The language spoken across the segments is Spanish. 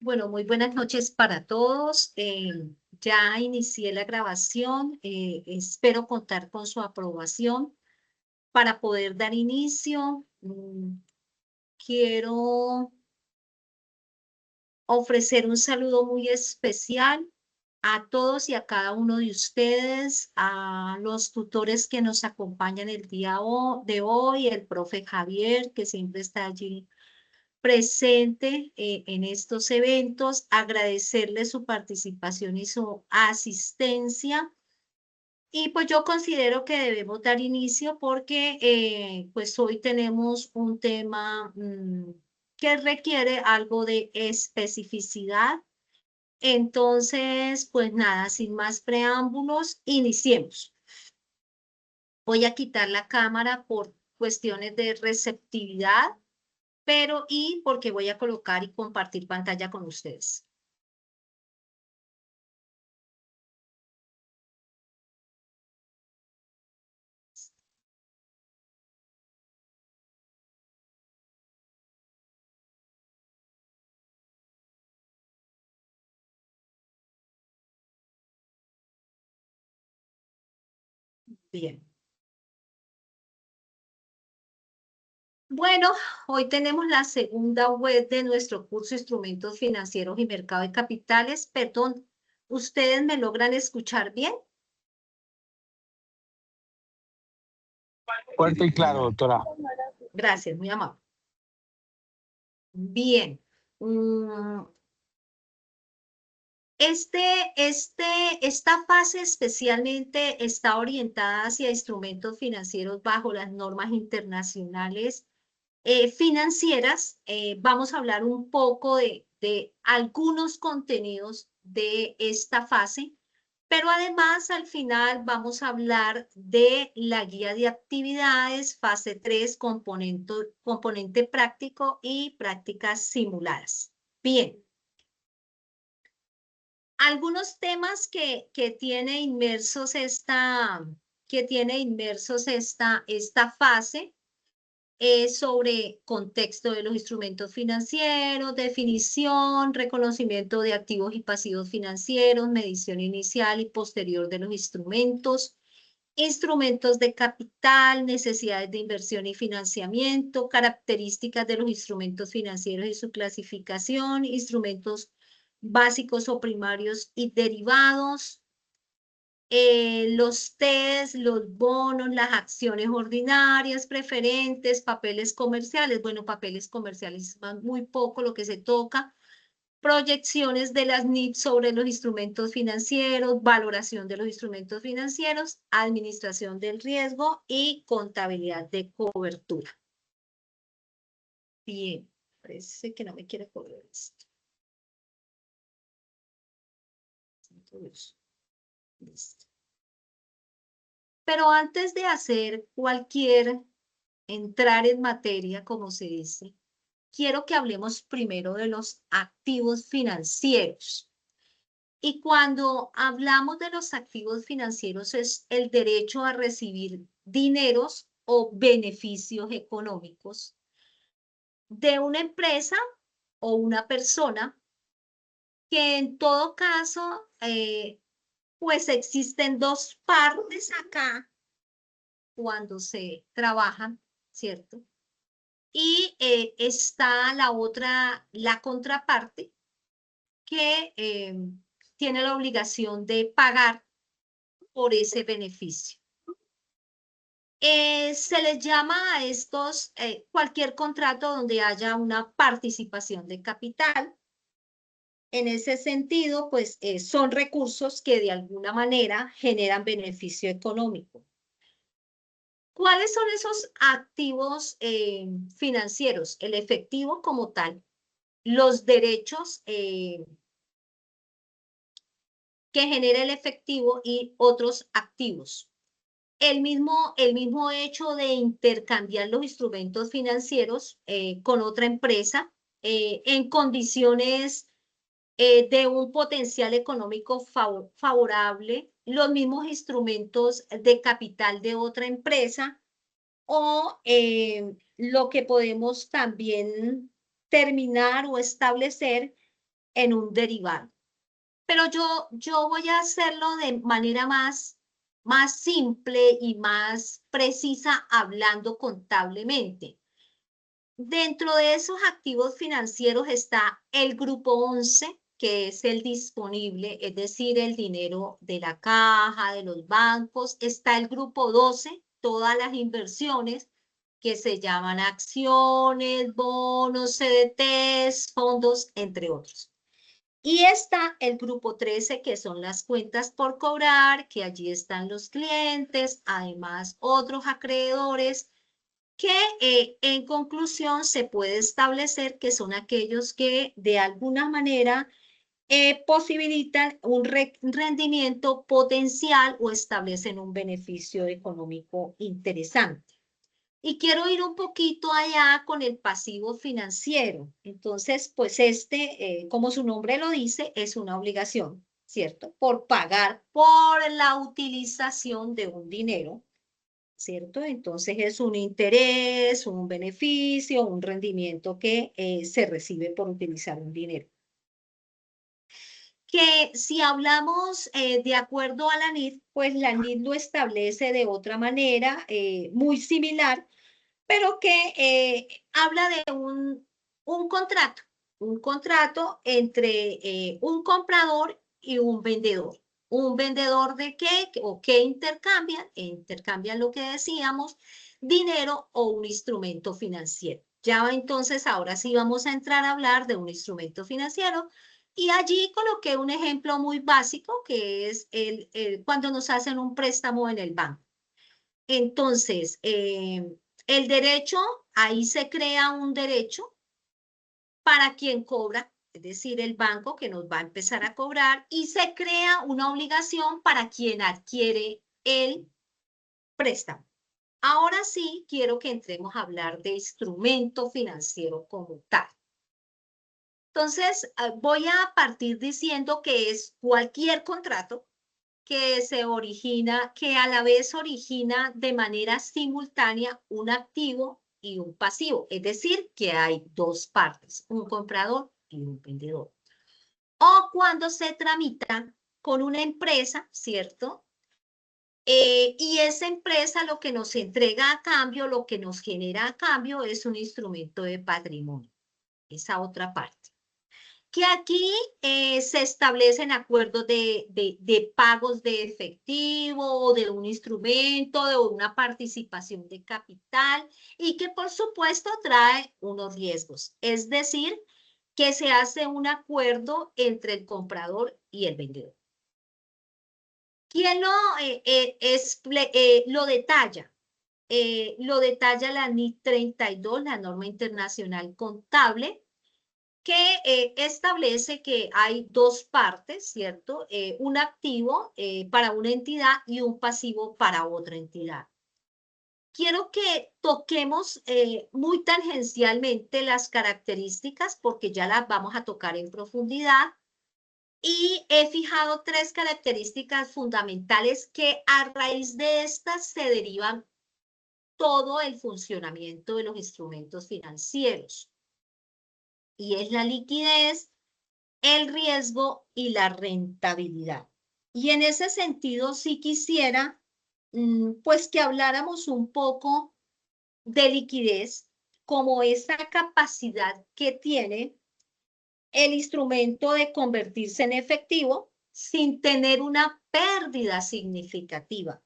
Bueno, muy buenas noches para todos. Ya inicié la grabación. Espero contar con su aprobación para poder dar inicio. Quiero ofrecer un saludo muy especial a todos y a cada uno de ustedes, a los tutores que nos acompañan el día de hoy, el profe Javier, que siempre está allí presente en estos eventos, agradecerle su participación y su asistencia. Y pues yo considero que debemos dar inicio porque pues hoy tenemos un tema que requiere algo de especificidad. Entonces, pues nada, sin más preámbulos, iniciemos. Voy a quitar la cámara por cuestiones de receptividad, pero y porque voy a colocar y compartir pantalla con ustedes. Bien. Bueno, hoy tenemos la segunda web de nuestro curso Instrumentos Financieros y Mercado de Capitales. Perdón, ¿ustedes me logran escuchar bien? Fuerte y claro, doctora. Gracias, muy amable. Bien. Mm, Esta fase especialmente está orientada hacia instrumentos financieros bajo las normas internacionales financieras. Vamos a hablar un poco de algunos contenidos de esta fase, pero además al final vamos a hablar de la guía de actividades, fase 3, componente práctico y prácticas simuladas. Bien. Algunos temas que tiene inmersos esta fase sobre contexto de los instrumentos financieros, definición, reconocimiento de activos y pasivos financieros, medición inicial y posterior de los instrumentos, instrumentos de capital, necesidades de inversión y financiamiento, características de los instrumentos financieros y su clasificación, instrumentos básicos o primarios y derivados, los TES, los bonos, las acciones ordinarias, preferentes, papeles comerciales. Bueno, papeles comerciales es muy poco lo que se toca. Proyecciones de las NIP sobre los instrumentos financieros, valoración de los instrumentos financieros, administración del riesgo y contabilidad de cobertura. Bien, parece que no me quiere correr esto. Listo. Pero antes de hacer entrar en materia, como se dice, quiero que hablemos primero de los activos financieros. Y cuando hablamos de los activos financieros es el derecho a recibir dineros o beneficios económicos de una empresa o una persona que en todo caso, pues existen dos partes acá cuando se trabajan, ¿cierto? Y está la contraparte que tiene la obligación de pagar por ese beneficio. Se les llama a estos cualquier contrato donde haya una participación de capital. En ese sentido, pues son recursos que de alguna manera generan beneficio económico. ¿Cuáles son esos activos financieros? El efectivo como tal, los derechos que genera el efectivo y otros activos. El mismo hecho de intercambiar los instrumentos financieros con otra empresa en condiciones de un potencial económico favorable, los mismos instrumentos de capital de otra empresa o lo que podemos también terminar o establecer en un derivado. Pero yo voy a hacerlo de manera más simple y más precisa hablando contablemente. Dentro de esos activos financieros está el grupo 11, que es el disponible, es decir, el dinero de la caja, de los bancos. Está el grupo 12, todas las inversiones que se llaman acciones, bonos, CDTs, fondos, entre otros. Y está el grupo 13, que son las cuentas por cobrar, que allí están los clientes, además otros acreedores, que en conclusión se puede establecer que son aquellos que de alguna manera posibilitan un rendimiento potencial o establecen un beneficio económico interesante. Y quiero ir un poquito allá con el pasivo financiero. Entonces, pues como su nombre lo dice, es una obligación, ¿cierto? Por pagar por la utilización de un dinero, ¿cierto? Entonces es un interés, un beneficio, un rendimiento que se recibe por utilizar un dinero. Que si hablamos de acuerdo a la NIF, pues la NIF lo establece de otra manera, muy similar, pero que habla de un contrato entre un comprador y un vendedor. ¿Un vendedor de qué? ¿O qué intercambian? Intercambian lo que decíamos, dinero o un instrumento financiero. Ya entonces, ahora sí vamos a entrar a hablar de un instrumento financiero. Y allí coloqué un ejemplo muy básico, que es cuando nos hacen un préstamo en el banco. Entonces, el derecho, ahí se crea un derecho para quien cobra, es decir, el banco que nos va a empezar a cobrar, y se crea una obligación para quien adquiere el préstamo. Ahora sí, quiero que entremos a hablar de instrumento financiero como tal. Entonces, voy a partir diciendo que es cualquier contrato que se origina, que a la vez origina de manera simultánea un activo y un pasivo, es decir, que hay dos partes, un comprador y un vendedor. O cuando se tramita con una empresa, ¿cierto? Y esa empresa lo que nos entrega a cambio, lo que nos genera a cambio es un instrumento de patrimonio, esa otra parte. Que aquí se establecen acuerdos de pagos de efectivo o de un instrumento, de una participación de capital, y que por supuesto trae unos riesgos. Es decir, que se hace un acuerdo entre el comprador y el vendedor. ¿Quién lo detalla? Lo detalla la NIC 32, la norma internacional contable, que establece que hay dos partes, ¿cierto? Un activo para una entidad y un pasivo para otra entidad. Quiero que toquemos muy tangencialmente las características, porque ya las vamos a tocar en profundidad, y he fijado tres características fundamentales que a raíz de estas se derivan todo el funcionamiento de los instrumentos financieros. Y es la liquidez, el riesgo y la rentabilidad. Y en ese sentido, sí quisiera, pues que habláramos un poco de liquidez como esa capacidad que tiene el instrumento de convertirse en efectivo sin tener una pérdida significativa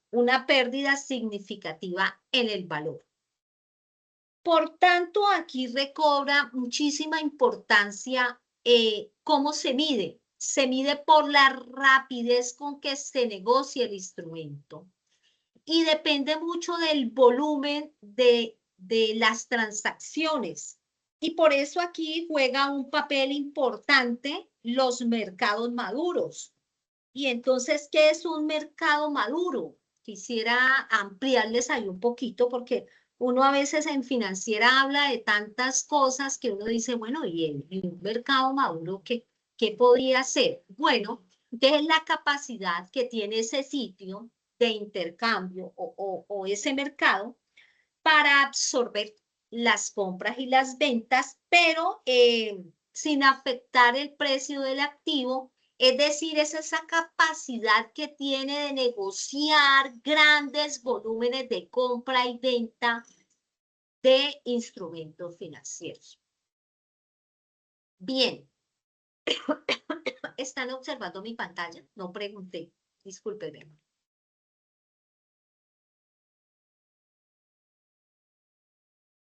en el valor. Por tanto, aquí recobra muchísima importancia cómo se mide. Se mide por la rapidez con que se negocia el instrumento y depende mucho del volumen de las transacciones. Y por eso aquí juega un papel importante los mercados maduros. Y entonces, ¿qué es un mercado maduro? Quisiera ampliarles ahí un poquito porque uno a veces en financiera habla de tantas cosas que uno dice, bueno, ¿y un mercado maduro qué podría ser? Bueno, es la capacidad que tiene ese sitio de intercambio o ese mercado para absorber las compras y las ventas, pero sin afectar el precio del activo. Es decir, es esa capacidad que tiene de negociar grandes volúmenes de compra y venta de instrumentos financieros. Bien. ¿Están observando mi pantalla? No pregunté. Discúlpenme.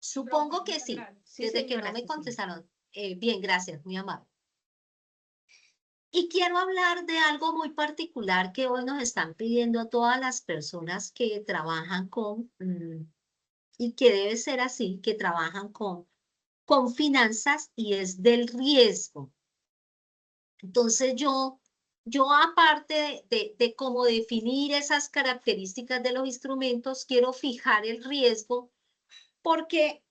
Supongo que sí, desde que no me contestaron. Bien, gracias, muy amable. Y quiero hablar de algo muy particular que hoy nos están pidiendo a todas las personas que trabajan con, y que debe ser así, que trabajan con finanzas, y es del riesgo. Entonces yo aparte de cómo definir esas características de los instrumentos, quiero fijar el riesgo, porque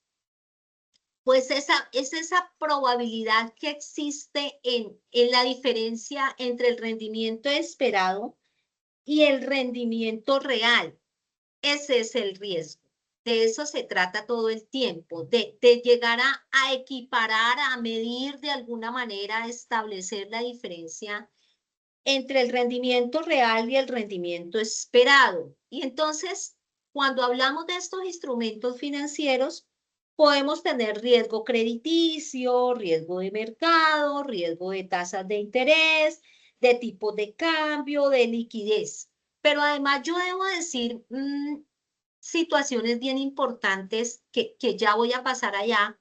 pues es esa probabilidad que existe en la diferencia entre el rendimiento esperado y el rendimiento real. Ese es el riesgo. De eso se trata todo el tiempo, de llegar a equiparar, a medir de alguna manera, a establecer la diferencia entre el rendimiento real y el rendimiento esperado. Y entonces, cuando hablamos de estos instrumentos financieros, podemos tener riesgo crediticio, riesgo de mercado, riesgo de tasas de interés, de tipo de cambio, de liquidez. Pero además yo debo decir situaciones bien importantes que ya voy a pasar allá,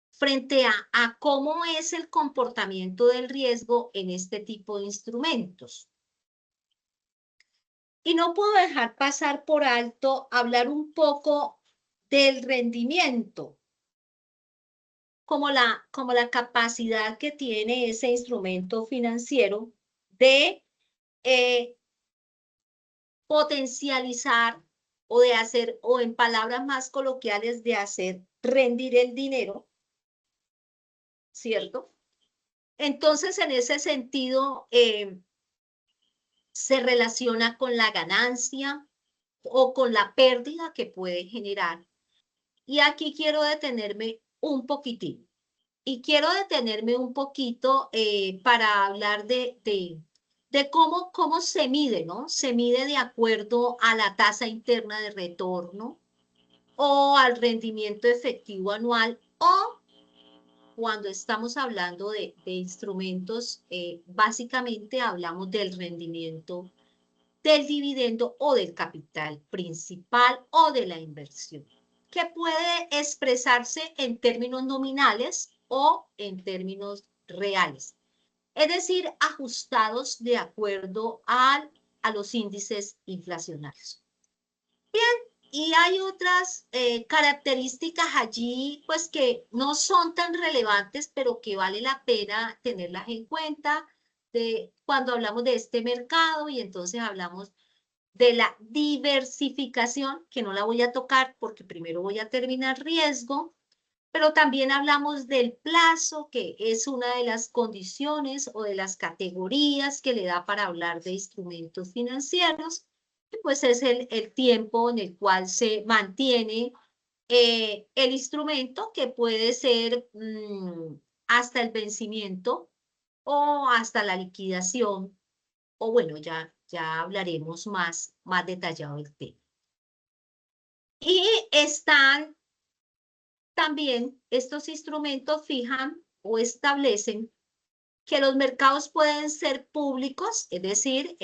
frente a cómo es el comportamiento del riesgo en este tipo de instrumentos. Y no puedo dejar pasar por alto hablar un poco del rendimiento, como la capacidad que tiene ese instrumento financiero de potencializar o de hacer, o en palabras más coloquiales, de hacer rendir el dinero, ¿cierto? Entonces, en ese sentido, se relaciona con la ganancia o con la pérdida que puede generar. Y aquí quiero detenerme un poquitín. Y quiero detenerme un poquito para hablar de cómo se mide, ¿no? Se mide de acuerdo a la tasa interna de retorno o al rendimiento efectivo anual, o cuando estamos hablando de instrumentos, básicamente hablamos del rendimiento del dividendo o del capital principal o de la inversión, que puede expresarse en términos nominales o en términos reales, es decir, ajustados de acuerdo a los índices inflacionarios. Bien, y hay otras características allí, pues que no son tan relevantes, pero que vale la pena tenerlas en cuenta cuando hablamos de este mercado, y entonces hablamos de la diversificación, que no la voy a tocar porque primero voy a terminar riesgo, pero también hablamos del plazo, que es una de las condiciones o de las categorías que le da para hablar de instrumentos financieros, y pues es el tiempo en el cual se mantiene el instrumento, que puede ser hasta el vencimiento o hasta la liquidación, o bueno, ya hablaremos más detallado del tema. Y están también, estos instrumentos fijan o establecen que los mercados pueden ser públicos, es decir,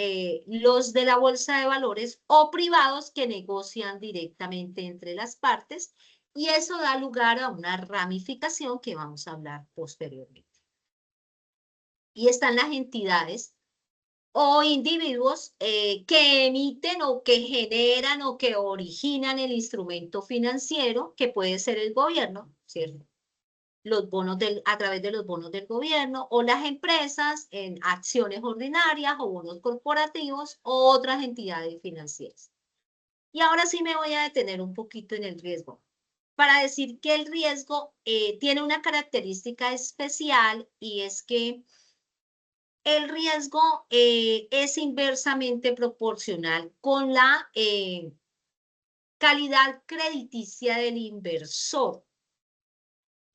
los de la bolsa de valores, o privados, que negocian directamente entre las partes, y eso da lugar a una ramificación que vamos a hablar posteriormente. Y están las entidades o individuos que emiten o que generan o que originan el instrumento financiero, que puede ser el gobierno, ¿cierto? Los bonos a través de los bonos del gobierno, o las empresas en acciones ordinarias o bonos corporativos, o otras entidades financieras. Y ahora sí me voy a detener un poquito en el riesgo, para decir que el riesgo tiene una característica especial, y es que el riesgo es inversamente proporcional con la calidad crediticia del inversor.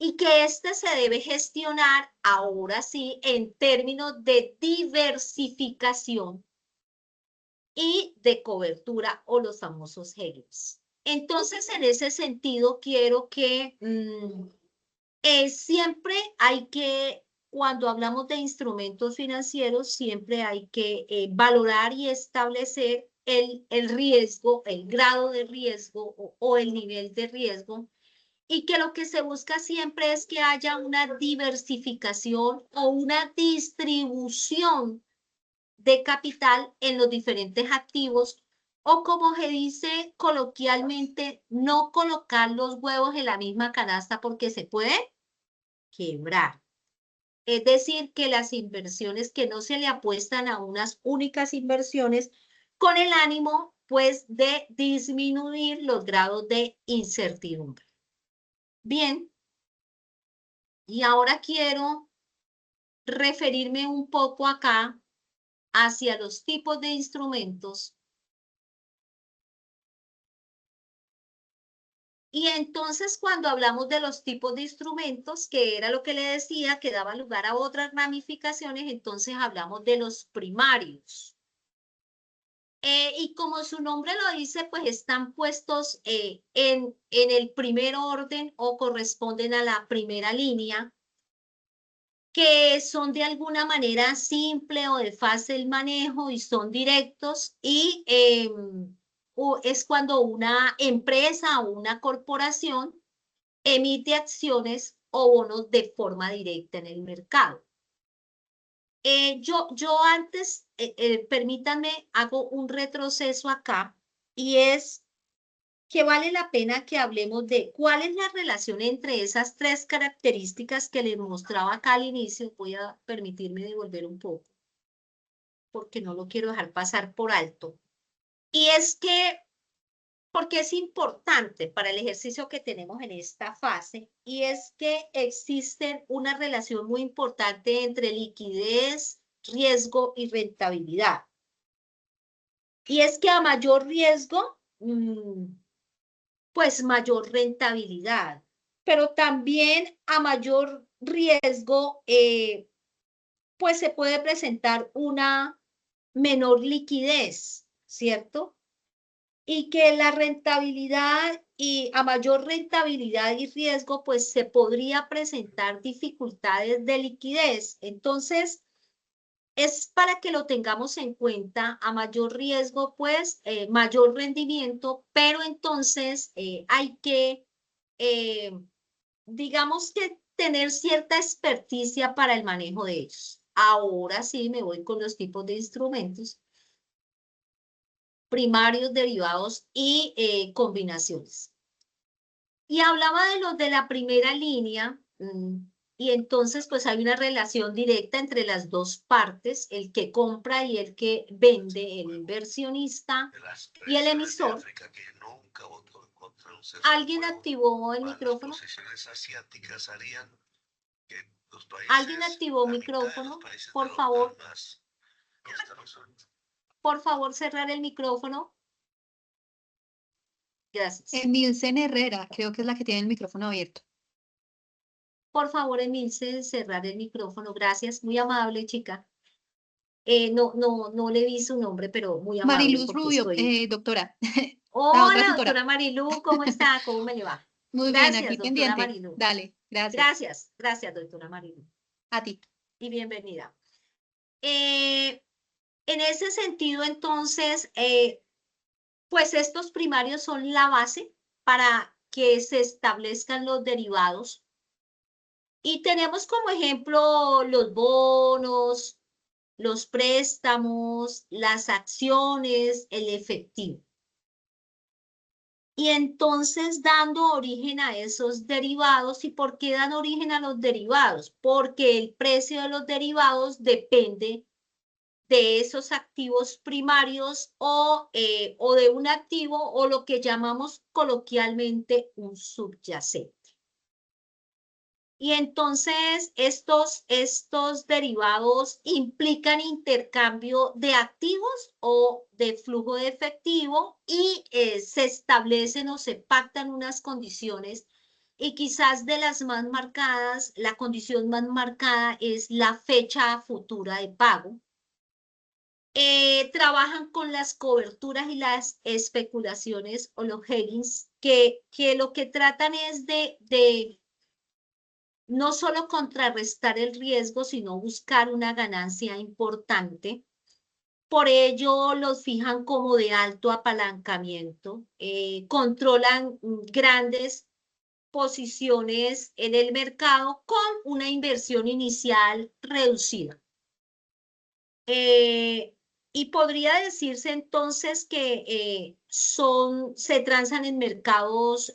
y que este se debe gestionar ahora sí en términos de diversificación y de cobertura o los famosos hedges. Entonces, en ese sentido, quiero que siempre hay que, cuando hablamos de instrumentos financieros, siempre hay que valorar y establecer el riesgo, el grado de riesgo o el nivel de riesgo, y que lo que se busca siempre es que haya una diversificación o una distribución de capital en los diferentes activos, o como se dice coloquialmente, no colocar los huevos en la misma canasta porque se puede quebrar. Es decir, que las inversiones que no se le apuestan a unas únicas inversiones con el ánimo, pues, de disminuir los grados de incertidumbre. Bien, y ahora quiero referirme un poco acá hacia los tipos de instrumentos. Y entonces, cuando hablamos de los tipos de instrumentos, que era lo que le decía, que daba lugar a otras ramificaciones, entonces hablamos de los primarios. Y como su nombre lo dice, pues están puestos en el primer orden o corresponden a la primera línea, que son de alguna manera simple o de fácil manejo y son directos, y es cuando una empresa o una corporación emite acciones o bonos de forma directa en el mercado. Yo antes, permítanme, hago un retroceso acá, y es que vale la pena que hablemos de cuál es la relación entre esas tres características que les mostraba acá al inicio. Voy a permitirme devolver un poco, porque no lo quiero dejar pasar por alto. Y es que, porque es importante para el ejercicio que tenemos en esta fase, y es que existe una relación muy importante entre liquidez, riesgo y rentabilidad. Y es que a mayor riesgo, pues mayor rentabilidad, pero también a mayor riesgo, pues se puede presentar una menor liquidez, ¿cierto? Y que la rentabilidad, y a mayor rentabilidad y riesgo, pues se podría presentar dificultades de liquidez. Entonces, es para que lo tengamos en cuenta. A mayor riesgo, pues mayor rendimiento, pero entonces hay que, digamos que tener cierta experticia para el manejo de ellos. Ahora sí me voy con los tipos de instrumentos primarios, derivados y combinaciones. Y hablaba de los de la primera línea, y entonces pues hay una relación directa entre las dos partes, el que compra y el que vende, el inversionista y el emisor. ¿Alguien activó el micrófono? ¿Alguien activó micrófono? Por favor. Por favor, cerrar el micrófono. Gracias. Emilsen Herrera, creo que es la que tiene el micrófono abierto. Por favor, Emilce, cerrar el micrófono. Gracias, muy amable, chica. No le vi su nombre, pero muy amable. Mariluz Rubio, doctora. Hola, doctora Marilú, ¿cómo está? ¿Cómo me le va? Muy Gracias, bien, aquí doctora pendiente. Marilú. Dale, gracias. Gracias, doctora Marilú. A ti. Y bienvenida. En ese sentido, entonces, pues estos primarios son la base para que se establezcan los derivados. Y tenemos como ejemplo los bonos, los préstamos, las acciones, el efectivo. Y entonces dando origen a esos derivados. ¿Y por qué dan origen a los derivados? Porque el precio de los derivados depende de esos activos primarios o de un activo o lo que llamamos coloquialmente un subyacente. Y entonces estos derivados implican intercambio de activos o de flujo de efectivo, y se establecen o se pactan unas condiciones y quizás de las más marcadas, la condición más marcada es la fecha futura de pago. Trabajan con las coberturas y las especulaciones o los hedgings, que lo que tratan es de no solo contrarrestar el riesgo, sino buscar una ganancia importante. Por ello los fijan como de alto apalancamiento, controlan grandes posiciones en el mercado con una inversión inicial reducida. Y podría decirse entonces que se transan en mercados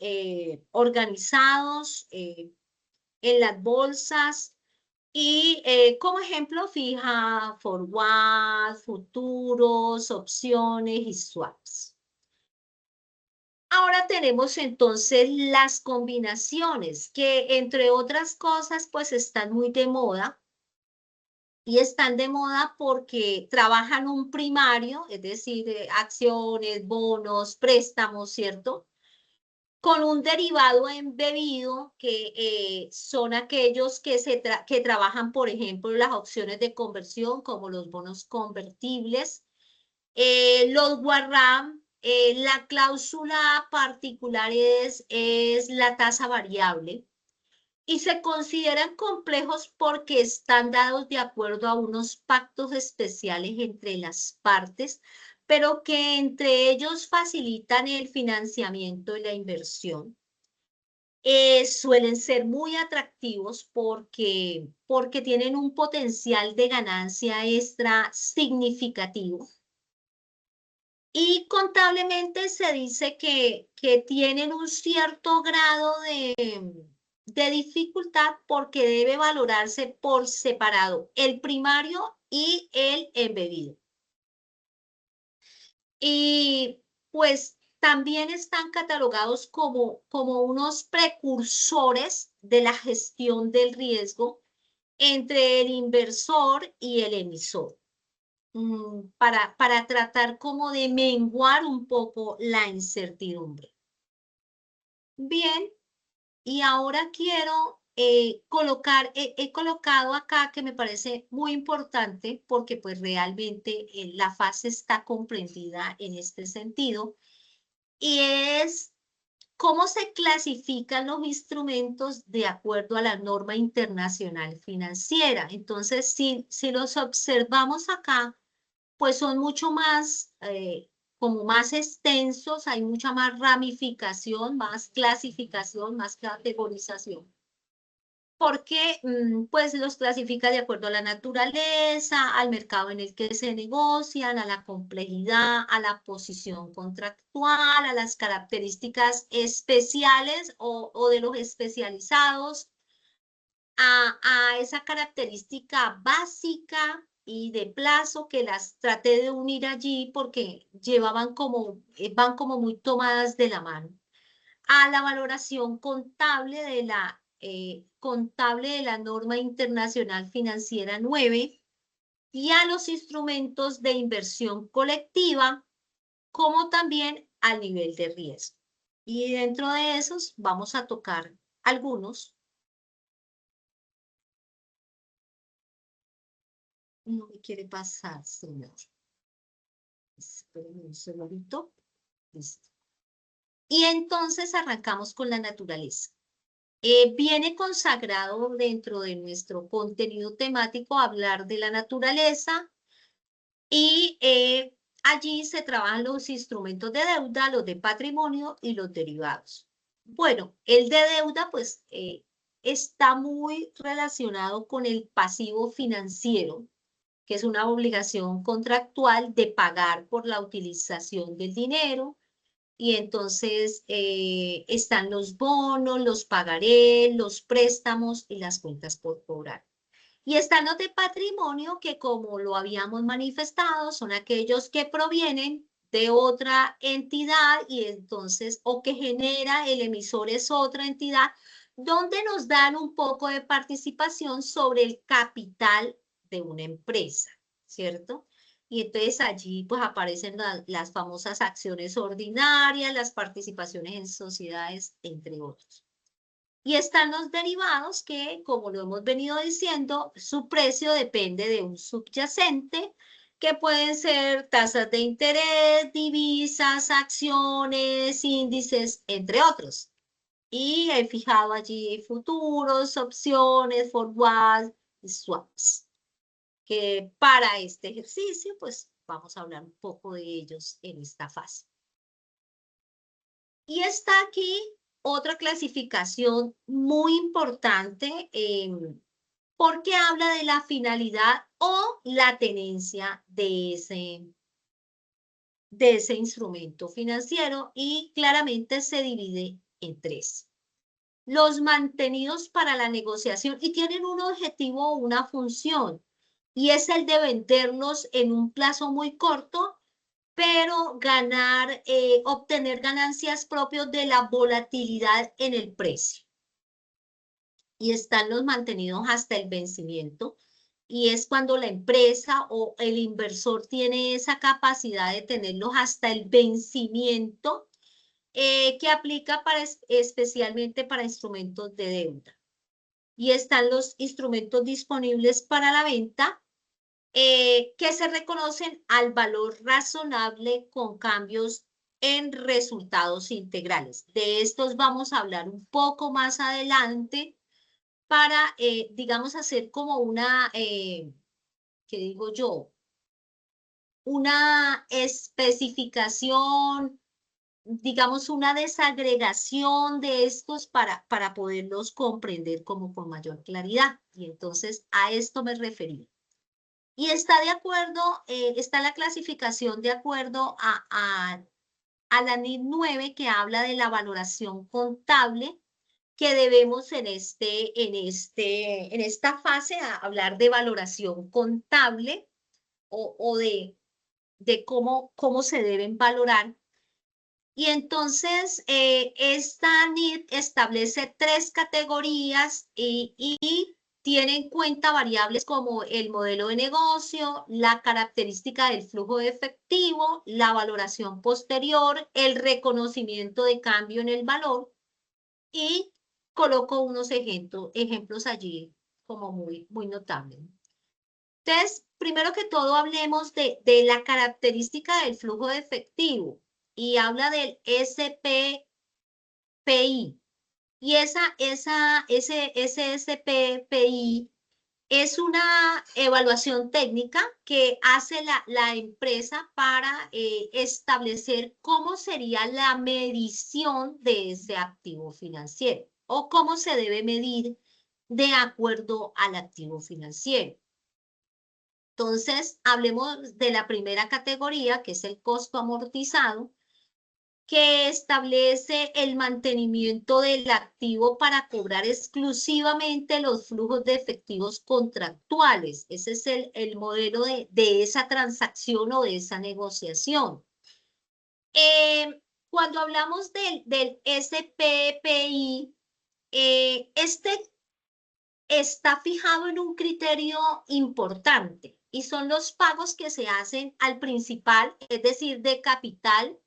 organizados, en las bolsas, y como ejemplo fija forward, futuros, opciones y swaps. Ahora tenemos entonces las combinaciones, que entre otras cosas pues están muy de moda, y están de moda porque trabajan un primario, es decir, acciones, bonos, préstamos, ¿cierto? Con un derivado embebido, que son aquellos que trabajan, por ejemplo, las opciones de conversión, como los bonos convertibles, los warrant. La cláusula particular es la tasa variable, y se consideran complejos porque están dados de acuerdo a unos pactos especiales entre las partes, pero que entre ellos facilitan el financiamiento y la inversión. Suelen ser muy atractivos porque tienen un potencial de ganancia extra significativo. Y contablemente se dice que tienen un cierto grado de dificultad, porque debe valorarse por separado el primario y el embebido. Y pues también están catalogados como unos precursores de la gestión del riesgo entre el inversor y el emisor, para tratar como de menguar un poco la incertidumbre. Bien, y ahora quiero he colocado acá, que me parece muy importante, porque pues realmente la fase está comprendida en este sentido, y es cómo se clasifican los instrumentos de acuerdo a la norma internacional financiera. Entonces, si los observamos acá, pues son mucho más, como más extensos, hay mucha más ramificación, más clasificación, más categorización, porque pues los clasifica de acuerdo a la naturaleza, al mercado en el que se negocian, a la complejidad, a la posición contractual, a las características especiales o de los especializados, a esa característica básica y de plazo, que las traté de unir allí porque van como muy tomadas de la mano, a la valoración contable de la norma internacional financiera 9, y a los instrumentos de inversión colectiva, como también al nivel de riesgo. Y dentro de esos vamos a tocar algunos. No me quiere pasar, señor. Espérenme un segundito. Listo. Y entonces arrancamos con la naturaleza. Viene consagrado dentro de nuestro contenido temático hablar de la naturaleza, y allí se trabajan los instrumentos de deuda, los de patrimonio y los derivados. Bueno, el de deuda pues está muy relacionado con el pasivo financiero, que es una obligación contractual de pagar por la utilización del dinero. Y entonces están los bonos, los pagarés, los préstamos y las cuentas por cobrar. Y están los de patrimonio, que como lo habíamos manifestado, son aquellos que provienen de otra entidad, y entonces, o que genera el emisor es otra entidad, donde nos dan un poco de participación sobre el capital de una empresa, ¿cierto? Y entonces allí pues aparecen las famosas acciones ordinarias, las participaciones en sociedades, entre otros. Y están los derivados que, como lo hemos venido diciendo, su precio depende de un subyacente, que pueden ser tasas de interés, divisas, acciones, índices, entre otros. Y he fijado allí futuros, opciones, forwards y swaps, que para este ejercicio, pues vamos a hablar un poco de ellos en esta fase. Y está aquí otra clasificación muy importante, porque habla de la finalidad o la tenencia de ese instrumento financiero, y claramente se divide en tres. Los mantenidos para la negociación, y tienen un objetivo o una función, y es el de venderlos en un plazo muy corto, pero obtener ganancias propias de la volatilidad en el precio. Y están los mantenidos hasta el vencimiento, y es cuando la empresa o el inversor tiene esa capacidad de tenerlos hasta el vencimiento, que aplica especialmente para instrumentos de deuda. Y están los instrumentos disponibles para la venta, que se reconocen al valor razonable con cambios en resultados integrales. De estos vamos a hablar un poco más adelante para, digamos, hacer como una, ¿qué digo yo? Una especificación, digamos, una desagregación de estos para poderlos comprender como con mayor claridad. Y entonces a esto me referí. Y está de acuerdo, está la clasificación de acuerdo a la NID 9, que habla de la valoración contable, que debemos en esta fase hablar de valoración contable, o de cómo se deben valorar. Y entonces, esta NID establece tres categorías y tiene en cuenta variables como el modelo de negocio, la característica del flujo de efectivo, la valoración posterior, el reconocimiento de cambio en el valor, y coloco unos ejemplos allí como muy notables. Entonces, primero que todo, hablemos de la característica del flujo de efectivo, y habla del SPPI. Y ese SPPI es una evaluación técnica que hace la empresa para establecer cómo sería la medición de ese activo financiero, o cómo se debe medir de acuerdo al activo financiero. Entonces, hablemos de la primera categoría, que es el costo amortizado, que establece el mantenimiento del activo para cobrar exclusivamente los flujos de efectivos contractuales. Ese es el modelo de esa transacción o de esa negociación. Cuando hablamos del SPPI, este está fijado en un criterio importante, y son los pagos que se hacen al principal, es decir, de capital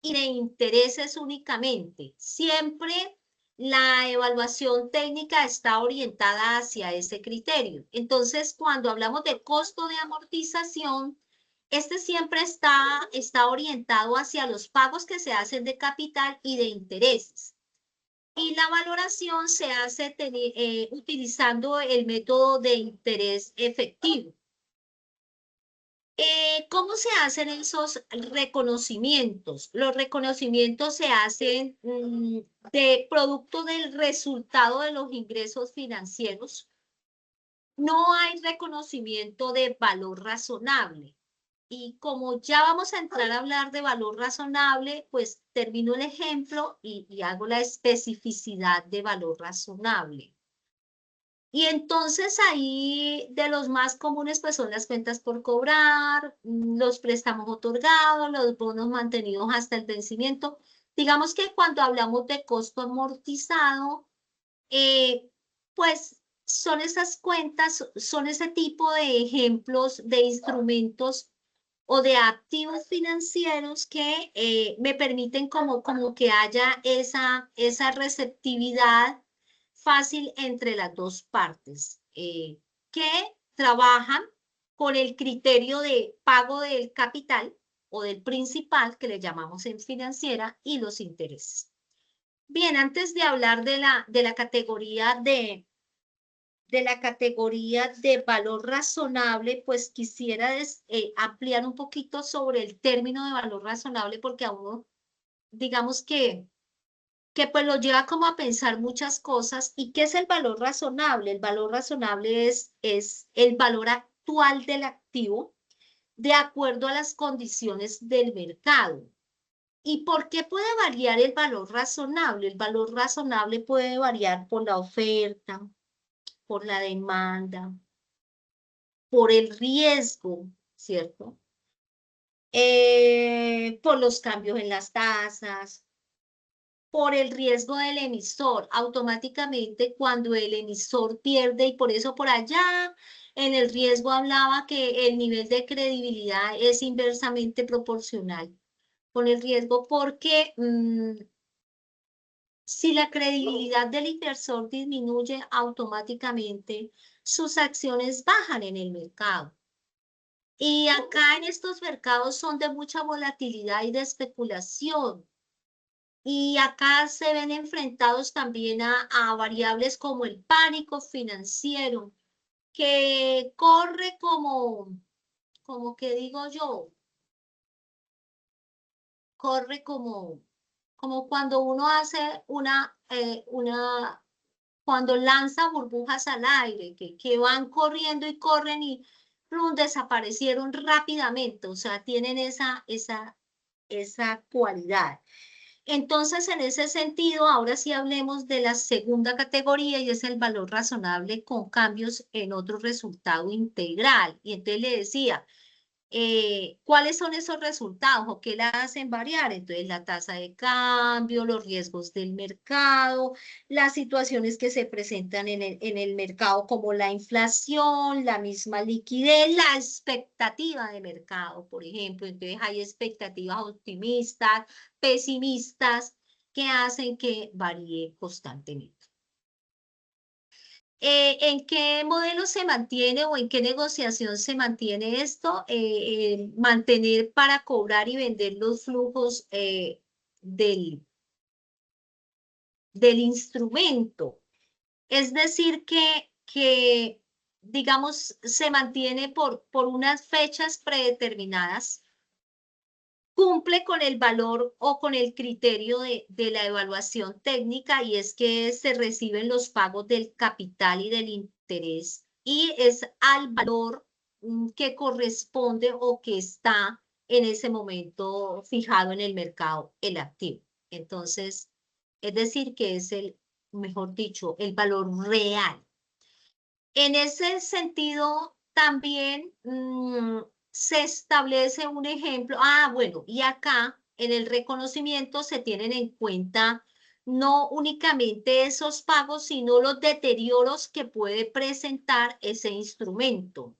y de intereses únicamente. Siempre la evaluación técnica está orientada hacia ese criterio. Entonces, cuando hablamos de costo de amortización, este siempre está orientado hacia los pagos que se hacen de capital y de intereses. Y la valoración se hace utilizando el método de interés efectivo. ¿Cómo se hacen esos reconocimientos? Los reconocimientos se hacen de producto del resultado de los ingresos financieros. No hay reconocimiento de valor razonable. Y como ya vamos a entrar a hablar de valor razonable, pues termino el ejemplo y hago la especificidad de valor razonable. Y entonces ahí de los más comunes pues son las cuentas por cobrar, los préstamos otorgados, los bonos mantenidos hasta el vencimiento. Digamos que cuando hablamos de costo amortizado, pues son esas cuentas, son ese tipo de ejemplos de instrumentos o de activos financieros que me permiten como que haya esa receptividad fácil entre las dos partes, que trabajan con el criterio de pago del capital o del principal, que le llamamos en financiera, y los intereses. Bien, antes de hablar de la categoría de valor razonable, pues quisiera ampliar un poquito sobre el término de valor razonable, porque a uno, digamos que pues lo lleva como a pensar muchas cosas. ¿Y qué es el valor razonable? El valor razonable es el valor actual del activo de acuerdo a las condiciones del mercado. ¿Y por qué puede variar el valor razonable? El valor razonable puede variar por la oferta, por la demanda, por el riesgo, ¿cierto? Por los cambios en las tasas, por el riesgo del emisor. Automáticamente cuando el emisor pierde, y por eso por allá en el riesgo hablaba que el nivel de credibilidad es inversamente proporcional con el riesgo, porque si la credibilidad del inversor disminuye, automáticamente sus acciones bajan en el mercado. Y acá en estos mercados son de mucha volatilidad y de especulación. Y acá se ven enfrentados también a variables como el pánico financiero, que corre como que digo yo, corre como cuando uno hace cuando lanza burbujas al aire, que van corriendo y corren y desaparecieron rápidamente, o sea, tienen esa cualidad. Entonces, en ese sentido, ahora sí hablemos de la segunda categoría, y es el valor razonable con cambios en otro resultado integral. Y entonces le decía, ¿cuáles son esos resultados o qué la hacen variar? Entonces, la tasa de cambio, los riesgos del mercado, las situaciones que se presentan en el mercado como la inflación, la misma liquidez, la expectativa de mercado, por ejemplo. Entonces, hay expectativas optimistas, pesimistas, que hacen que varíe constantemente. ¿En qué modelo se mantiene o en qué negociación se mantiene esto? Mantener para cobrar y vender los flujos del instrumento. Es decir, que digamos, se mantiene por unas fechas predeterminadas, cumple con el valor o con el criterio de la evaluación técnica, y es que se reciben los pagos del capital y del interés, y es al valor que corresponde o que está en ese momento fijado en el mercado el activo. Entonces, es decir, que es mejor dicho, el valor real. En ese sentido, también se establece un ejemplo. Bueno, y acá en el reconocimiento se tienen en cuenta no únicamente esos pagos, sino los deterioros que puede presentar ese instrumento.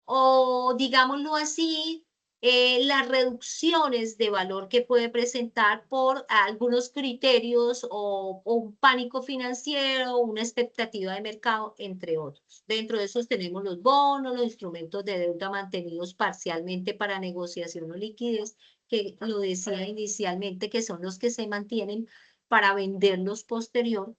O digámoslo así, las reducciones de valor que puede presentar por algunos criterios o un pánico financiero, una expectativa de mercado, entre otros. Dentro de esos tenemos los bonos, los instrumentos de deuda mantenidos parcialmente para negociación o liquidez, que lo decía inicialmente, que son los que se mantienen para venderlos posterior.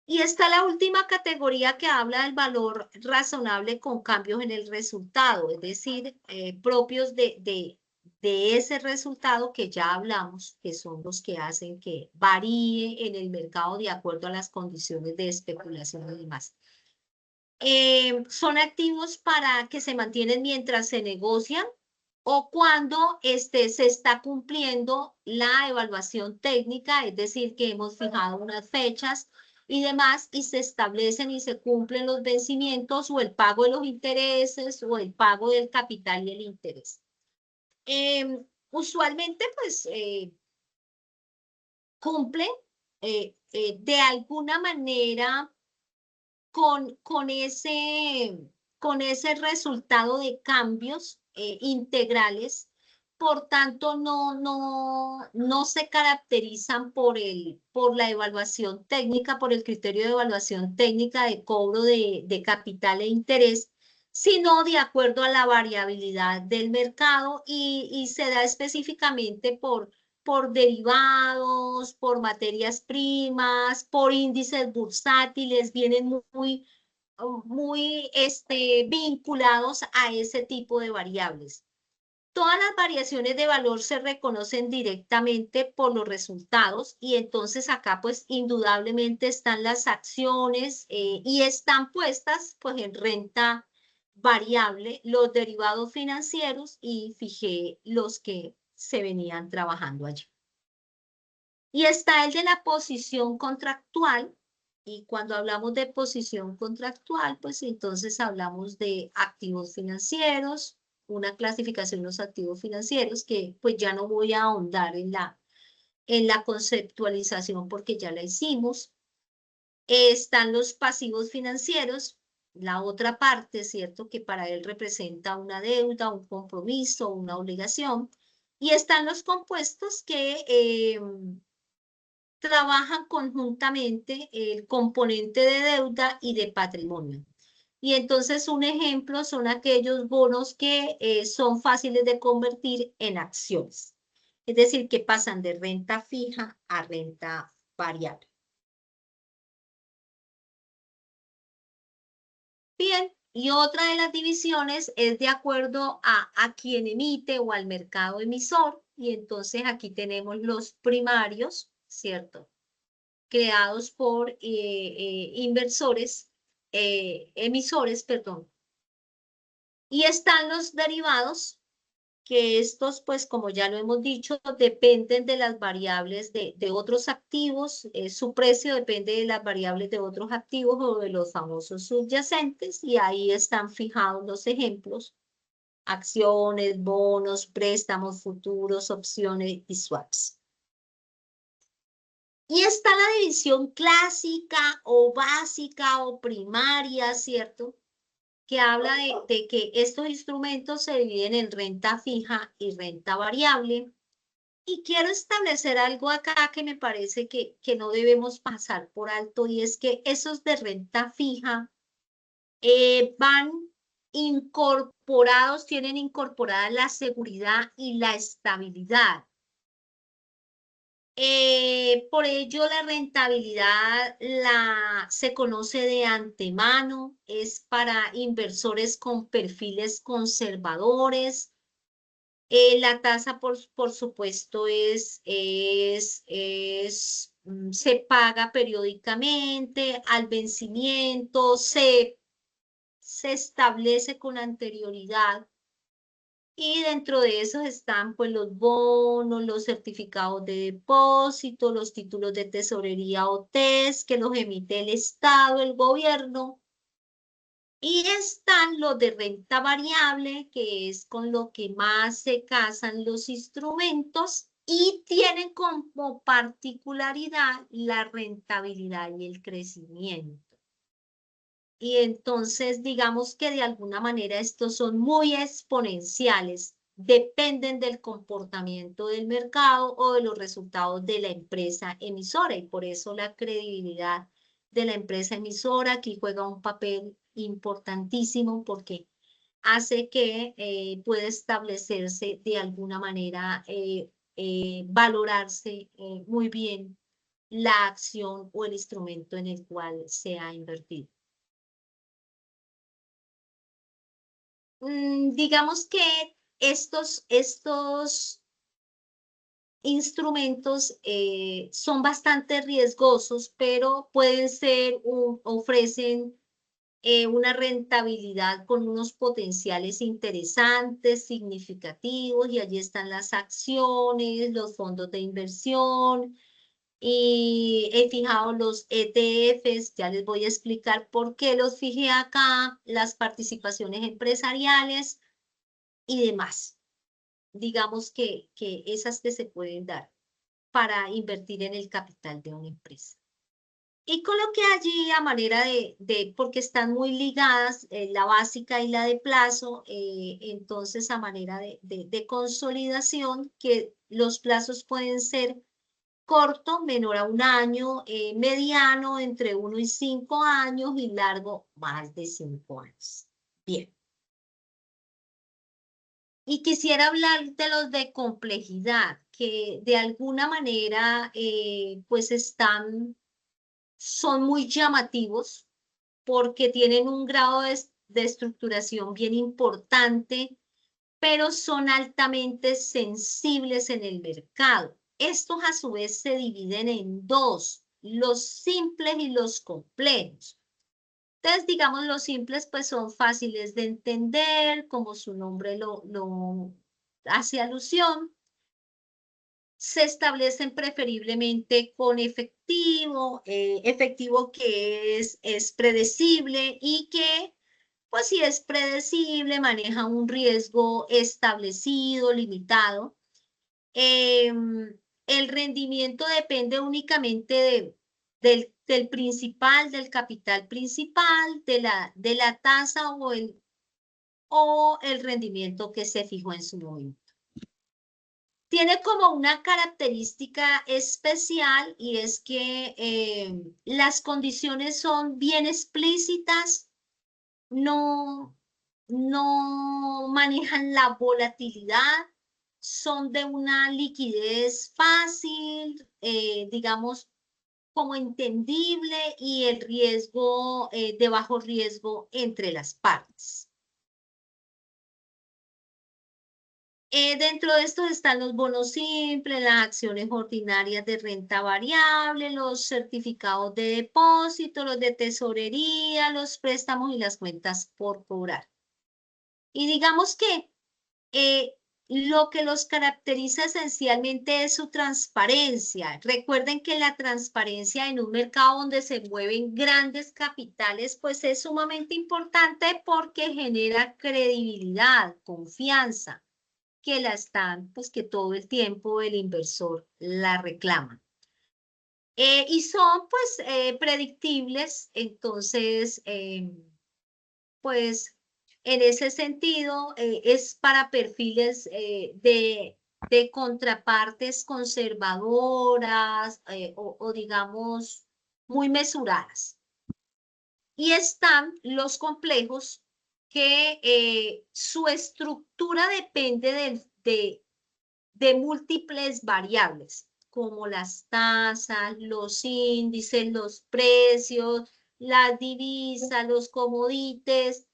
Y está la última categoría, que habla del valor razonable con cambios en el resultado, es decir, propios de ese resultado que ya hablamos, que son los que hacen que varíe en el mercado de acuerdo a las condiciones de especulación y demás. Son activos para que se mantienen mientras se negocian o cuando se está cumpliendo la evaluación técnica, es decir, que hemos fijado unas fechas y demás, y se establecen y se cumplen los vencimientos o el pago de los intereses o el pago del capital y el interés. Usualmente, pues, cumplen de alguna manera con ese resultado de cambios integrales por tanto, no se caracterizan por la evaluación técnica, por el criterio de evaluación técnica de cobro de capital e interés, sino de acuerdo a la variabilidad del mercado y se da específicamente por derivados, por materias primas, por índices bursátiles, vienen muy vinculados a ese tipo de variables. Todas las variaciones de valor se reconocen directamente por los resultados y entonces acá pues indudablemente están las acciones y están puestas pues en renta variable, los derivados financieros y fijé los que se venían trabajando allí. Y está el de la posición contractual. Y cuando hablamos de posición contractual, pues entonces hablamos de activos financieros, una clasificación de los activos financieros que pues ya no voy a ahondar en la conceptualización porque ya la hicimos. Están los pasivos financieros, la otra parte, ¿cierto? Que para él representa una deuda, un compromiso, una obligación. Y están los compuestos que trabajan conjuntamente el componente de deuda y de patrimonio. Y entonces un ejemplo son aquellos bonos que son fáciles de convertir en acciones. Es decir, que pasan de renta fija a renta variable. Bien, y otra de las divisiones es de acuerdo a quien emite o al mercado emisor. Y entonces aquí tenemos los primarios, ¿cierto? Creados por emisores, perdón. Y están los derivados, que estos, pues como ya lo hemos dicho, dependen de las variables de otros activos, su precio depende de las variables de otros activos o de los famosos subyacentes, y ahí están fijados los ejemplos, acciones, bonos, préstamos futuros, opciones y swaps. Y está la división clásica o básica o primaria, ¿cierto? Que habla de que estos instrumentos se dividen en renta fija y renta variable. Y quiero establecer algo acá que me parece que no debemos pasar por alto, y es que esos de renta fija van incorporados, tienen incorporada la seguridad y la estabilidad. Por ello, la rentabilidad se conoce de antemano, es para inversores con perfiles conservadores. La tasa, por supuesto, se paga periódicamente, al vencimiento, se establece con anterioridad. Y dentro de esos están pues los bonos, los certificados de depósito, los títulos de tesorería o TES que los emite el Estado, el gobierno. Y están los de renta variable, que es con lo que más se casan los instrumentos y tienen como particularidad la rentabilidad y el crecimiento. Y entonces, digamos que de alguna manera estos son muy exponenciales, dependen del comportamiento del mercado o de los resultados de la empresa emisora, y por eso la credibilidad de la empresa emisora aquí juega un papel importantísimo porque hace que pueda establecerse de alguna manera, valorarse muy bien la acción o el instrumento en el cual se ha invertido. Digamos que estos instrumentos son bastante riesgosos, pero pueden ser, ofrecen una rentabilidad con unos potenciales interesantes, significativos, y allí están las acciones, los fondos de inversión, y he fijado los ETFs, ya les voy a explicar por qué los fijé acá, las participaciones empresariales y demás. Digamos que esas que se pueden dar para invertir en el capital de una empresa. Y coloqué allí a manera porque están muy ligadas, la básica y la de plazo, entonces a manera de consolidación, que los plazos pueden ser corto, menor a un año, mediano, entre 1 y 5 años, y largo, más de 5 años. Bien. Y quisiera hablar de los de complejidad, que de alguna manera, pues son muy llamativos porque tienen un grado de estructuración bien importante, pero son altamente sensibles en el mercado. Estos a su vez se dividen en dos, los simples y los complejos. Entonces, digamos, los simples pues son fáciles de entender, como su nombre lo hace alusión. Se establecen preferiblemente con efectivo, efectivo que es predecible y que, pues si es predecible, maneja un riesgo establecido, limitado. El rendimiento depende únicamente del principal, del capital principal, de la tasa o el rendimiento que se fijó en su momento. Tiene como una característica especial y es que las condiciones son bien explícitas, no, no manejan la volatilidad, son de una liquidez fácil, digamos, como entendible y el riesgo de bajo riesgo entre las partes. Dentro de estos están los bonos simples, las acciones ordinarias de renta variable, los certificados de depósito, los de tesorería, los préstamos y las cuentas por cobrar. Y digamos que lo que los caracteriza esencialmente es su transparencia. Recuerden que la transparencia en un mercado donde se mueven grandes capitales, pues es sumamente importante porque genera credibilidad, confianza que la están, pues que todo el tiempo el inversor la reclama. Y son pues predictibles, entonces pues en ese sentido es para perfiles de contrapartes conservadoras o digamos muy mesuradas. Y están los complejos que su estructura depende de múltiples variables, como las tasas, los índices, los precios, las divisas, los commodities,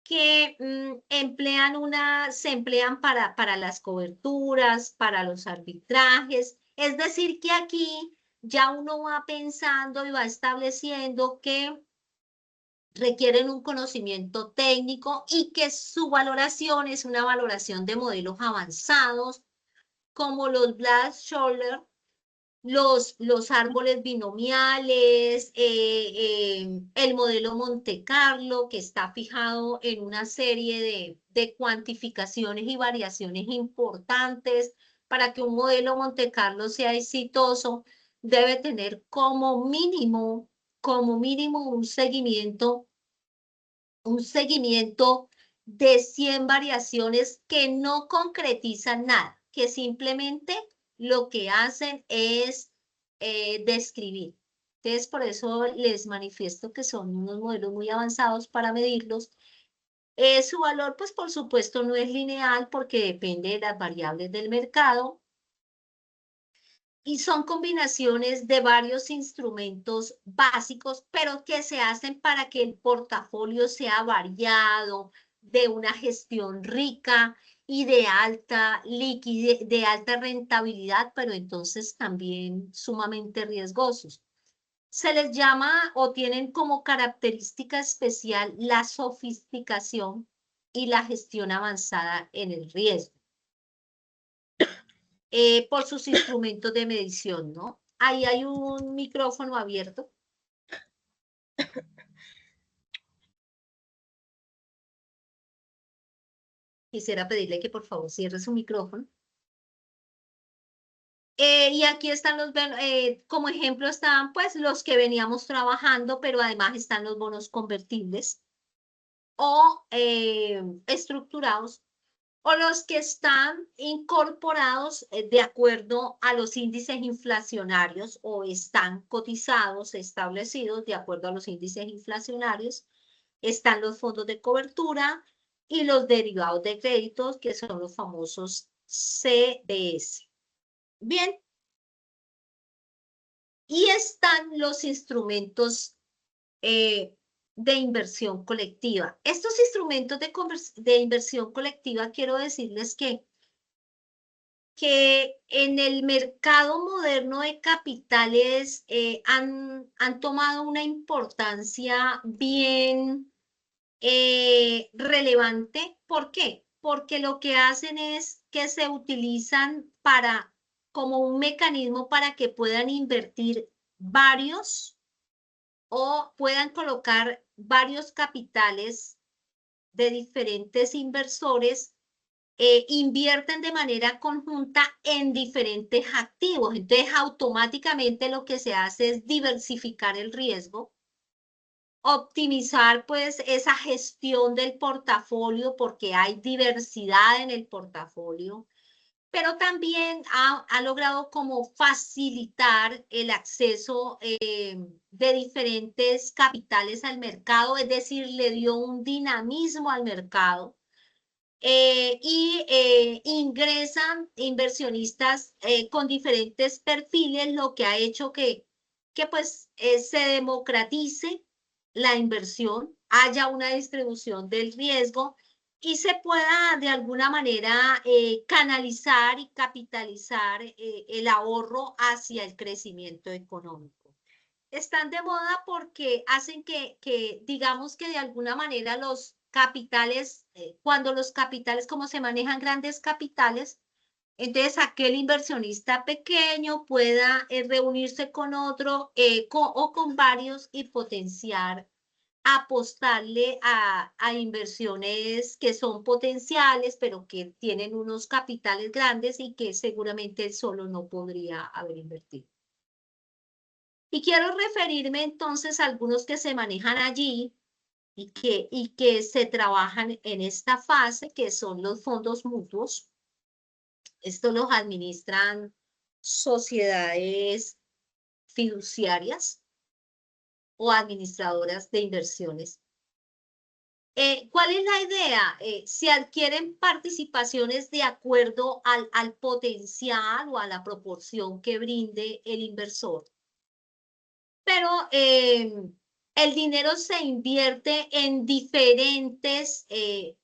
que se emplean para las coberturas, para los arbitrajes. Es decir, que aquí ya uno va pensando y va estableciendo que requieren un conocimiento técnico y que su valoración es una valoración de modelos avanzados como los Black-Scholes, los árboles binomiales, el modelo Monte Carlo, que está fijado en una serie de cuantificaciones y variaciones importantes. Para que un modelo Monte Carlo sea exitoso, debe tener como mínimo un seguimiento de 100 variaciones que no concretizan nada, que simplemente lo que hacen es describir. Entonces, por eso les manifiesto que son unos modelos muy avanzados para medirlos. Su valor, pues por supuesto, no es lineal porque depende de las variables del mercado y son combinaciones de varios instrumentos básicos, pero que se hacen para que el portafolio sea variado, de una gestión rica y de alta liquidez, de alta rentabilidad, pero entonces también sumamente riesgosos. Se les llama o tienen como característica especial la sofisticación y la gestión avanzada en el riesgo. Por sus instrumentos de medición, ¿no? Ahí hay un micrófono abierto. Quisiera pedirle que por favor cierre su micrófono. Y aquí están como ejemplo están pues los que veníamos trabajando, pero además están los bonos convertibles o estructurados, o los que están incorporados de acuerdo a los índices inflacionarios o están cotizados, establecidos de acuerdo a los índices inflacionarios. Están los fondos de cobertura y los derivados de créditos, que son los famosos CDS. Bien. Y están los instrumentos de inversión colectiva. Estos instrumentos de inversión colectiva, quiero decirles que en el mercado moderno de capitales han tomado una importancia bien relevante. ¿Por qué? Porque lo que hacen es que se utilizan como un mecanismo para que puedan invertir varios o puedan colocar varios capitales de diferentes inversores, invierten de manera conjunta en diferentes activos. Entonces, automáticamente lo que se hace es diversificar el riesgo, optimizar pues esa gestión del portafolio porque hay diversidad en el portafolio, pero también ha logrado como facilitar el acceso de diferentes capitales al mercado, es decir, le dio un dinamismo al mercado. Ingresan inversionistas con diferentes perfiles, lo que ha hecho que pues se democratice la inversión, haya una distribución del riesgo y se pueda de alguna manera canalizar y capitalizar el ahorro hacia el crecimiento económico. Están de moda porque hacen digamos que de alguna manera los capitales, cuando los capitales, como se manejan grandes capitales, entonces aquel inversionista pequeño pueda reunirse con otro o con varios y potenciar, apostarle a inversiones que son potenciales, pero que tienen unos capitales grandes y que seguramente él solo no podría haber invertido. Y quiero referirme entonces a algunos que se manejan allí y que se trabajan en esta fase, que son los fondos mutuos. Estos los administran sociedades fiduciarias o administradoras de inversiones. ¿Cuál es la idea? Se adquieren participaciones de acuerdo al potencial o a la proporción que brinde el inversor. Pero el dinero se invierte en diferentes,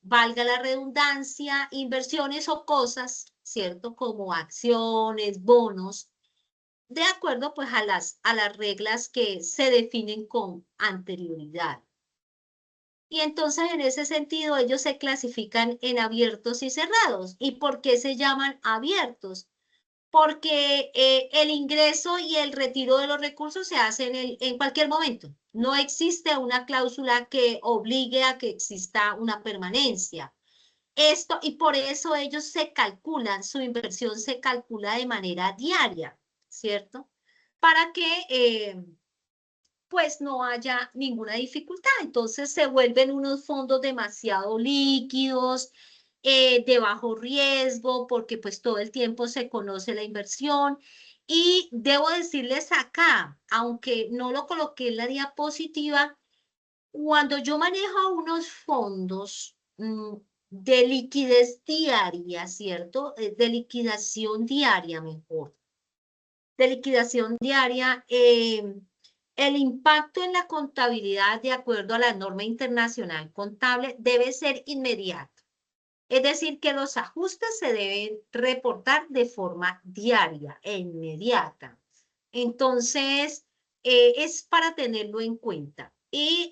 valga la redundancia, inversiones o cosas, ¿cierto? Como acciones, bonos, de acuerdo pues a las reglas que se definen con anterioridad. Y entonces en ese sentido ellos se clasifican en abiertos y cerrados. ¿Y por qué se llaman abiertos? Porque el ingreso y el retiro de los recursos se hacen en cualquier momento. No existe una cláusula que obligue a que exista una permanencia. Y por eso ellos se calculan, su inversión se calcula de manera diaria, ¿cierto? Para que pues no haya ninguna dificultad. Entonces se vuelven unos fondos demasiado líquidos, de bajo riesgo, porque pues todo el tiempo se conoce la inversión. Y debo decirles acá, aunque no lo coloqué en la diapositiva, cuando yo manejo unos fondos de liquidez diaria, ¿cierto? De liquidación diaria, mejor. De liquidación diaria, el impacto en la contabilidad de acuerdo a la norma internacional contable debe ser inmediato. Es decir, que los ajustes se deben reportar de forma diaria e inmediata. Entonces, es para tenerlo en cuenta. Y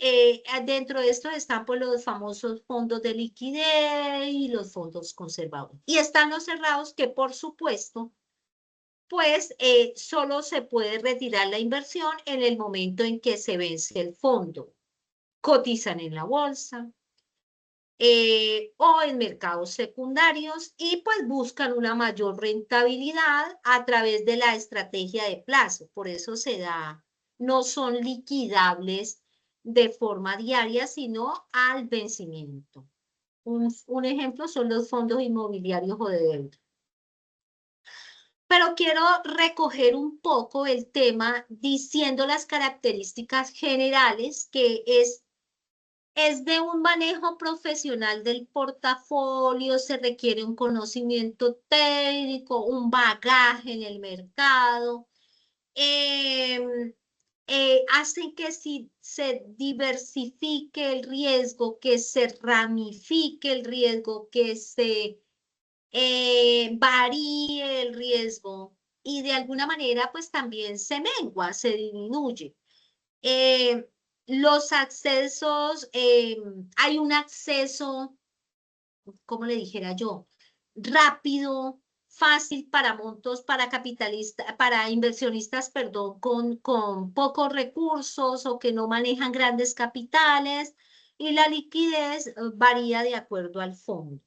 dentro de esto están pues, los famosos fondos de liquidez y los fondos conservadores. Y están los cerrados que, por supuesto, pues solo se puede retirar la inversión en el momento en que se vence el fondo. Cotizan en la bolsa, o en mercados secundarios y pues buscan una mayor rentabilidad a través de la estrategia de plazo. Por eso se da, no son liquidables de forma diaria, sino al vencimiento. Un ejemplo son los fondos inmobiliarios o de deuda. Pero quiero recoger un poco el tema diciendo las características generales que es de un manejo profesional del portafolio, se requiere un conocimiento técnico, un bagaje en el mercado, hacen que si se diversifique el riesgo, que se ramifique el riesgo, que se varíe el riesgo y de alguna manera pues también se mengua, se disminuye. Los accesos, hay un acceso, como le dijera yo, rápido, fácil para montos, para capitalistas, para inversionistas, perdón, con pocos recursos o que no manejan grandes capitales, y la liquidez varía de acuerdo al fondo.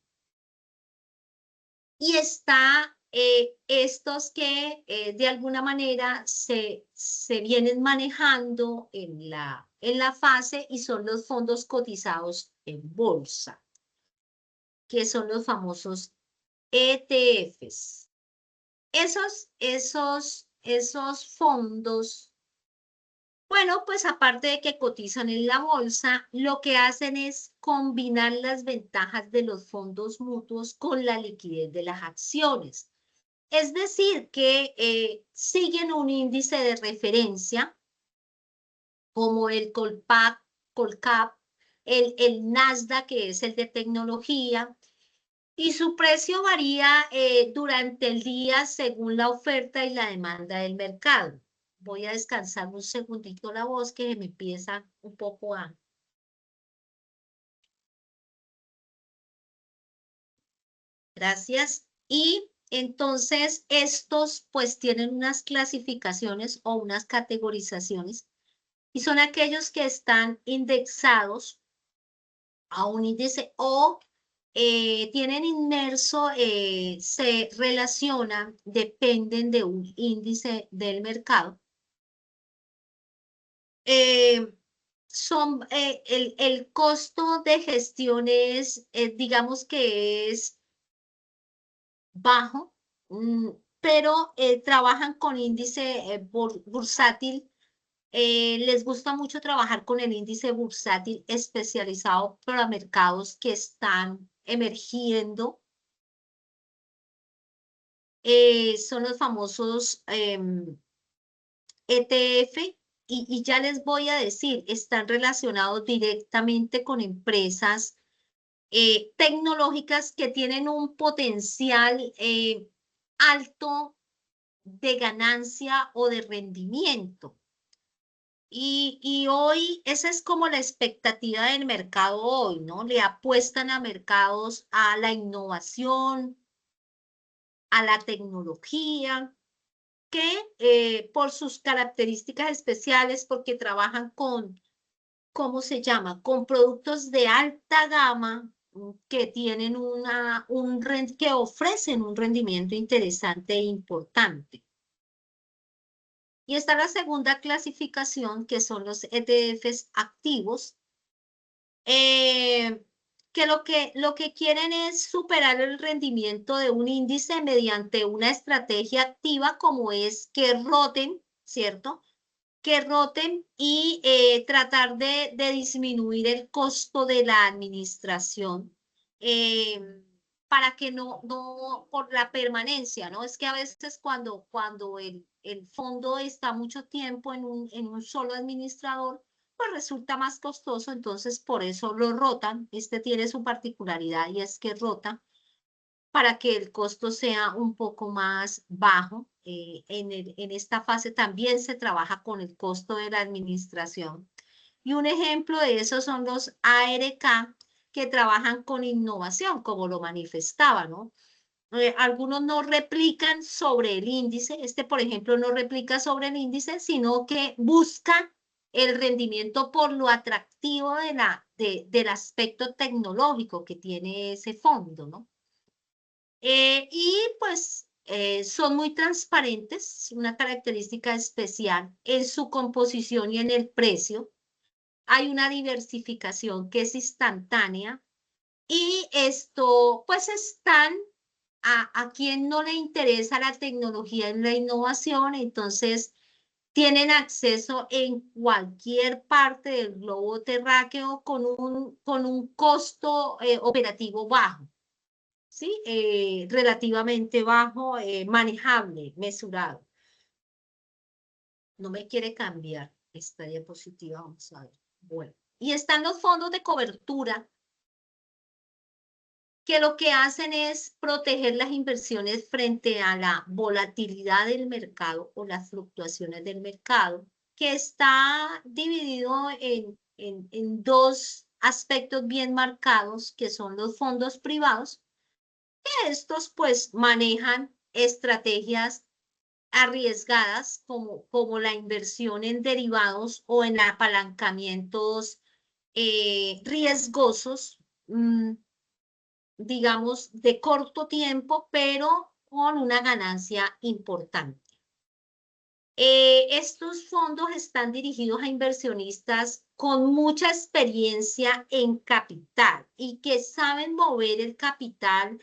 Y está estos que de alguna manera se vienen manejando en la fase y son los fondos cotizados en bolsa, que son los famosos ETFs. Esos fondos, bueno, pues aparte de que cotizan en la bolsa, lo que hacen es combinar las ventajas de los fondos mutuos con la liquidez de las acciones. Es decir, que siguen un índice de referencia como el Colcap, el Nasdaq, que es el de tecnología, y su precio varía durante el día según la oferta y la demanda del mercado. Voy a descansar un segundito la voz que me empieza un poco a... Gracias. Y entonces estos pues tienen unas clasificaciones o unas categorizaciones y son aquellos que están indexados a un índice o tienen inmerso, se relacionan, dependen de un índice del mercado. El costo de gestión es, digamos que es bajo, pero trabajan con índice bursátil. Les gusta mucho trabajar con el índice bursátil especializado para mercados que están emergiendo. Son los famosos ETF y ya les voy a decir, están relacionados directamente con empresas tecnológicas que tienen un potencial alto de ganancia o de rendimiento. Y hoy esa es como la expectativa del mercado hoy, ¿no? Le apuestan a mercados a la innovación, a la tecnología, que por sus características especiales, porque trabajan con, ¿cómo se llama? Con productos de alta gama que tienen que ofrecen un rendimiento interesante e importante. Y está la segunda clasificación, que son los ETFs activos, que lo que quieren es superar el rendimiento de un índice mediante una estrategia activa como es que roten, ¿cierto? Que roten y tratar de disminuir el costo de la administración para que por la permanencia, ¿no? Es que a veces cuando el fondo está mucho tiempo en un solo administrador, pues resulta más costoso, entonces por eso lo rotan. Este tiene su particularidad y es que rota para que el costo sea un poco más bajo. En esta fase también se trabaja con el costo de la administración. Y un ejemplo de eso son los ARK que trabajan con innovación, como lo manifestaba, ¿no? Algunos no replican sobre el índice, este por ejemplo no replica sobre el índice, sino que busca el rendimiento por lo atractivo del aspecto tecnológico que tiene ese fondo, ¿no? Y pues son muy transparentes, una característica especial en su composición y en el precio. Hay una diversificación que es instantánea y esto pues están a quien no le interesa la tecnología y la innovación, entonces tienen acceso en cualquier parte del globo terráqueo con un costo operativo bajo, ¿sí? Relativamente bajo, manejable, mesurado. No me quiere cambiar esta diapositiva, vamos a ver. Bueno, y están los fondos de cobertura, que lo que hacen es proteger las inversiones frente a la volatilidad del mercado o las fluctuaciones del mercado, que está dividido en dos aspectos bien marcados, que son los fondos privados, que estos pues manejan estrategias arriesgadas como la inversión en derivados o en apalancamientos riesgosos, digamos, de corto tiempo, pero con una ganancia importante. Estos fondos están dirigidos a inversionistas con mucha experiencia en capital y que saben mover el capital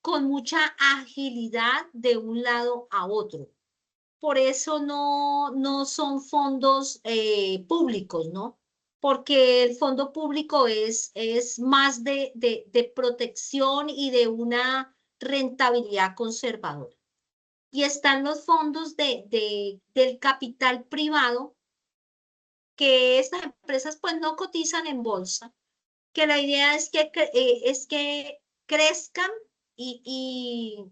con mucha agilidad de un lado a otro. Por eso no son fondos públicos, ¿no? Porque el fondo público es más de protección y de una rentabilidad conservadora. Y están los fondos del capital privado, que estas empresas pues no cotizan en bolsa, que la idea es que crezcan y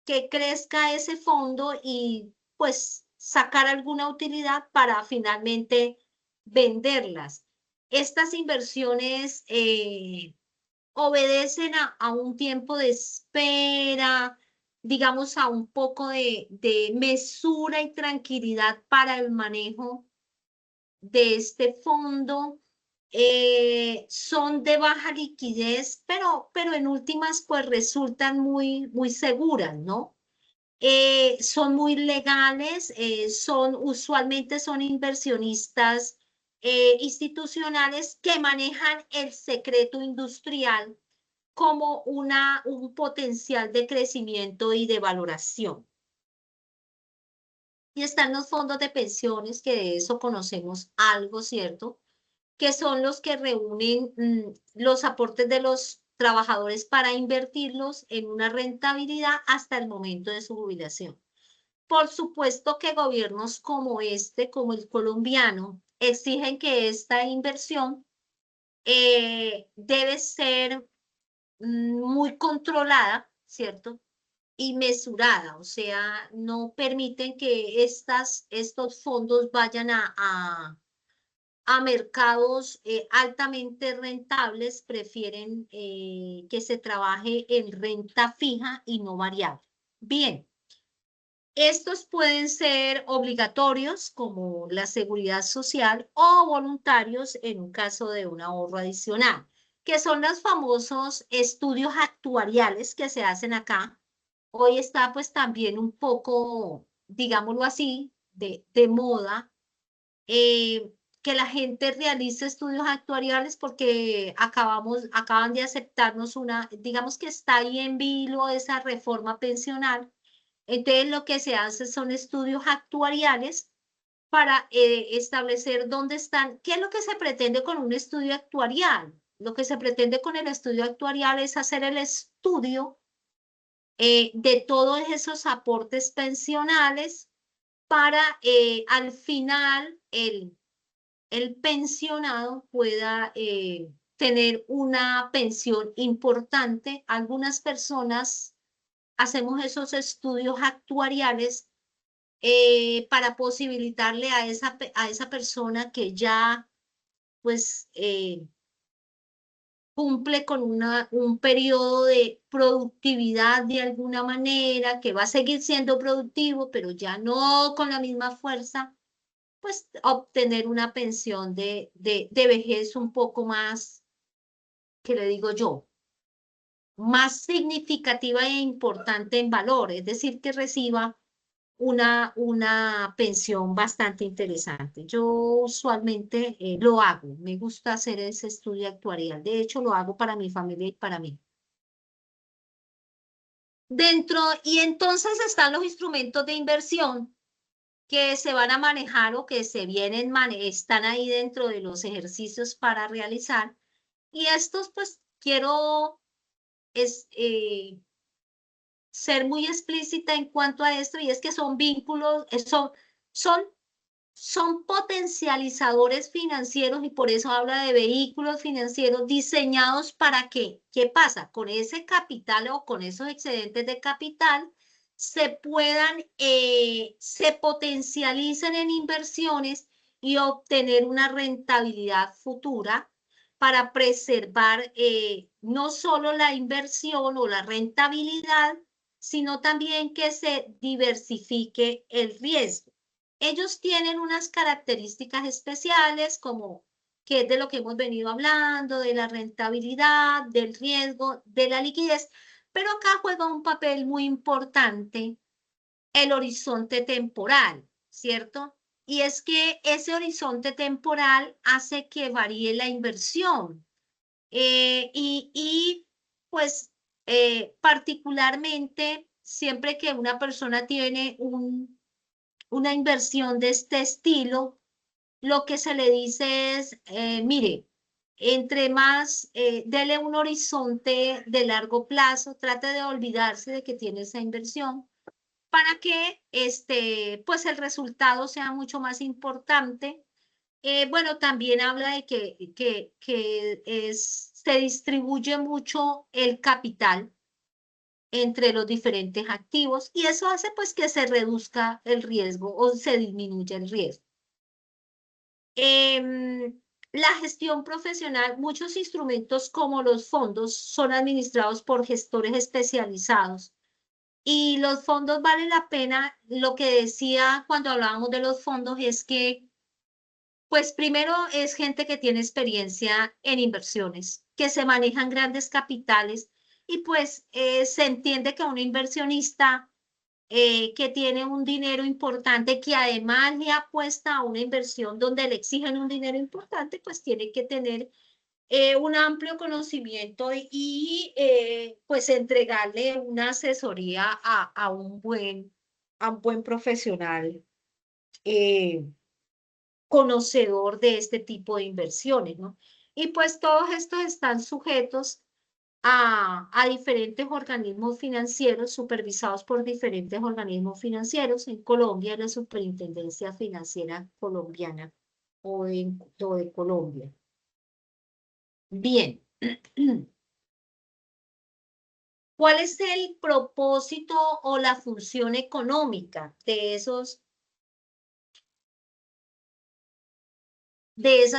que crezca ese fondo y pues sacar alguna utilidad para finalmente venderlas. Estas inversiones obedecen a un tiempo de espera, digamos, a un poco de mesura y tranquilidad para el manejo de este fondo. Son de baja liquidez, pero en últimas pues resultan muy seguras, ¿no? Son muy legales, usualmente son inversionistas institucionales que manejan el secreto industrial como un potencial de crecimiento y de valoración. Y están los fondos de pensiones, que de eso conocemos algo, ¿cierto? Que son los que reúnen los aportes de los trabajadores para invertirlos en una rentabilidad hasta el momento de su jubilación. Por supuesto que gobiernos como como el colombiano, exigen que esta inversión debe ser muy controlada, ¿cierto? Y mesurada, o sea, no permiten que estos fondos vayan a mercados altamente rentables, prefieren que se trabaje en renta fija y no variable. Bien, estos pueden ser obligatorios como la seguridad social o voluntarios en un caso de un ahorro adicional, que son los famosos estudios actuariales que se hacen acá. Hoy está pues también un poco, digámoslo así, de moda, que la gente realice estudios actuariales porque acaban de aceptarnos digamos que está ahí en vilo esa reforma pensional. Entonces lo que se hace son estudios actuariales para establecer dónde están, qué es lo que se pretende con un estudio actuarial. Lo que se pretende con el estudio actuarial es hacer el estudio de todos esos aportes pensionales para al final el pensionado pueda tener una pensión importante. Algunas personas hacemos esos estudios actuariales para posibilitarle a esa persona que ya pues cumple con un periodo de productividad de alguna manera, que va a seguir siendo productivo, pero ya no con la misma fuerza, pues obtener una pensión de vejez un poco más, ¿qué le digo yo? Más significativa e importante en valor, es decir, que reciba una pensión bastante interesante. Yo usualmente lo hago, me gusta hacer ese estudio actuarial, de hecho lo hago para mi familia y para mí. Y entonces están los instrumentos de inversión que se van a manejar o que están ahí dentro de los ejercicios para realizar. Y estos, pues, quiero ser muy explícita en cuanto a esto, y es que son vínculos, son potencializadores financieros, y por eso habla de vehículos financieros diseñados para que, ¿qué pasa? Con ese capital o con esos excedentes de capital se potencialicen en inversiones y obtener una rentabilidad futura para preservar no solo la inversión o la rentabilidad, sino también que se diversifique el riesgo. Ellos tienen unas características especiales, como que es de lo que hemos venido hablando, de la rentabilidad, del riesgo, de la liquidez, pero acá juega un papel muy importante el horizonte temporal, ¿cierto? Y es que ese horizonte temporal hace que varíe la inversión. Pues particularmente siempre que una persona tiene una inversión de este estilo, lo que se le dice es, mire, entre más, dele un horizonte de largo plazo, trate de olvidarse de que tiene esa inversión para que pues el resultado sea mucho más importante. Bueno, también habla de que se distribuye mucho el capital entre los diferentes activos, y eso hace pues que se reduzca el riesgo o se disminuya el riesgo. La gestión profesional, muchos instrumentos como los fondos son administrados por gestores especializados, y los fondos vale la pena. Lo que decía cuando hablábamos de los fondos es que, pues primero es gente que tiene experiencia en inversiones, que se manejan grandes capitales, y pues se entiende que un inversionista que tiene un dinero importante, que además le apuesta a una inversión donde le exigen un dinero importante, pues tiene que tener un amplio conocimiento pues entregarle una asesoría a un buen profesional conocedor de este tipo de inversiones, ¿no? Y pues todos estos están sujetos a diferentes organismos financieros, supervisados por diferentes organismos financieros. En Colombia, la Superintendencia Financiera Colombiana o de Colombia. Bien. ¿Cuál es el propósito o la función económica de esas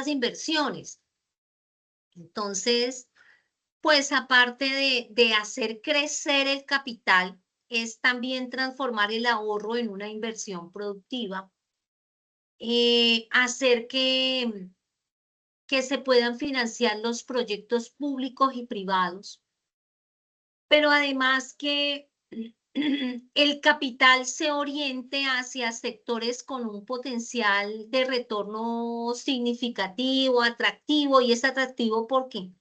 inversiones? Entonces, pues aparte de hacer crecer el capital, es también transformar el ahorro en una inversión productiva, hacer que se puedan financiar los proyectos públicos y privados, pero además que el capital se oriente hacia sectores con un potencial de retorno significativo, atractivo. Y es atractivo porque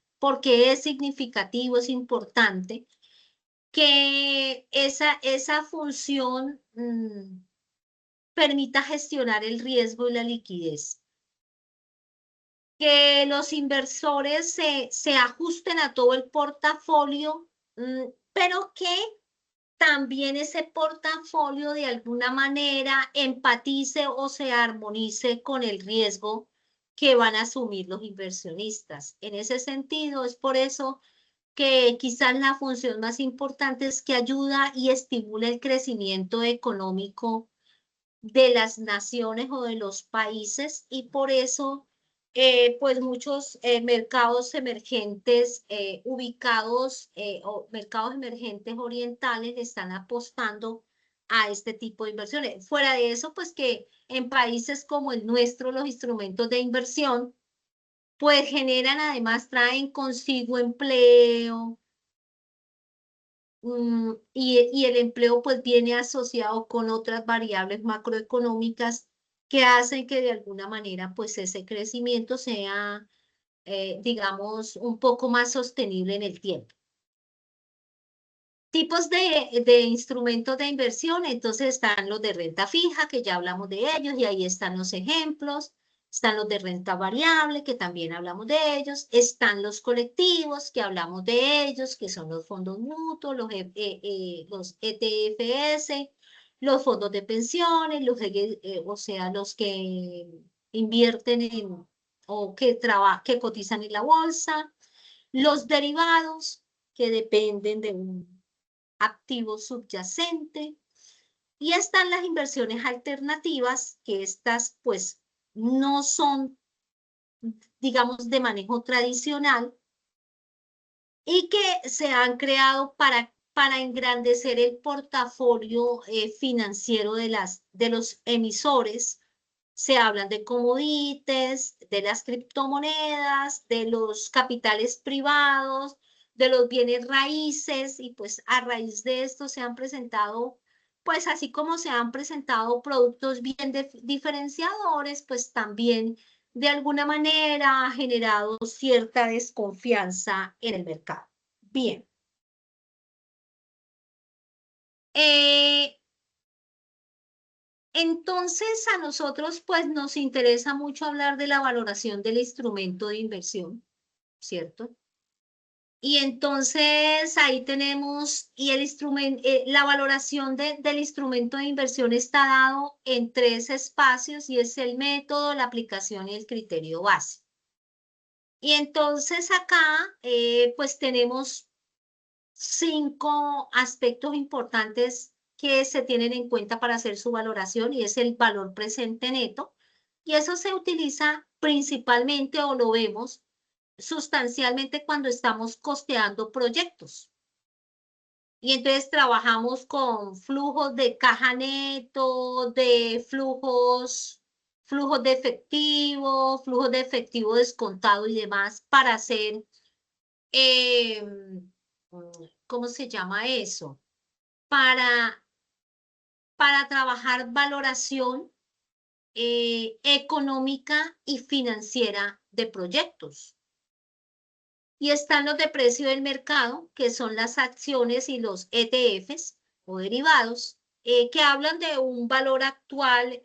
es significativo, es importante que esa función permita gestionar el riesgo y la liquidez. Que los inversores se ajusten a todo el portafolio, pero que también ese portafolio de alguna manera empatice o se armonice con el riesgo que van a asumir los inversionistas. En ese sentido, es por eso que quizás la función más importante es que ayuda y estimula el crecimiento económico de las naciones o de los países, y por eso pues muchos mercados emergentes o mercados emergentes orientales están apostando a este tipo de inversiones. Fuera de eso, pues que en países como el nuestro, los instrumentos de inversión, pues generan, además traen consigo empleo, y el empleo pues viene asociado con otras variables macroeconómicas que hacen que de alguna manera pues ese crecimiento sea, digamos, un poco más sostenible en el tiempo. Tipos de instrumentos de inversión, entonces están los de renta fija, que ya hablamos de ellos, y ahí están los ejemplos. Están los de renta variable, que también hablamos de ellos. Están los colectivos, que hablamos de ellos, que son los fondos mutuos, los ETFS, los fondos de pensiones, o sea, los que invierten en o que cotizan en la bolsa. Los derivados, que dependen de un activo subyacente. Y están las inversiones alternativas, que estas pues no son, digamos, de manejo tradicional y que se han creado para engrandecer el portafolio financiero de los emisores. Se hablan de commodities, de las criptomonedas, de los capitales privados, de los bienes raíces, y pues a raíz de esto se han presentado, pues así como se han presentado productos bien diferenciadores, pues también de alguna manera ha generado cierta desconfianza en el mercado. Bien. Entonces, a nosotros pues nos interesa mucho hablar de la valoración del instrumento de inversión, ¿cierto? Y entonces ahí tenemos, y el instrumento, la valoración del instrumento de inversión está dado en 3 espacios, y es el método, la aplicación y el criterio base. Y entonces acá pues tenemos 5 aspectos importantes que se tienen en cuenta para hacer su valoración, y es el valor presente neto, y eso se utiliza principalmente, o lo vemos sustancialmente, cuando estamos costeando proyectos. Y entonces trabajamos con flujos de caja neto, de flujos flujos de efectivo descontado y demás, para hacer, ¿cómo se llama eso? Para, para trabajar valoración económica y financiera de proyectos. Y están los de precio del mercado, que son las acciones y los ETFs o derivados, que hablan de un valor actual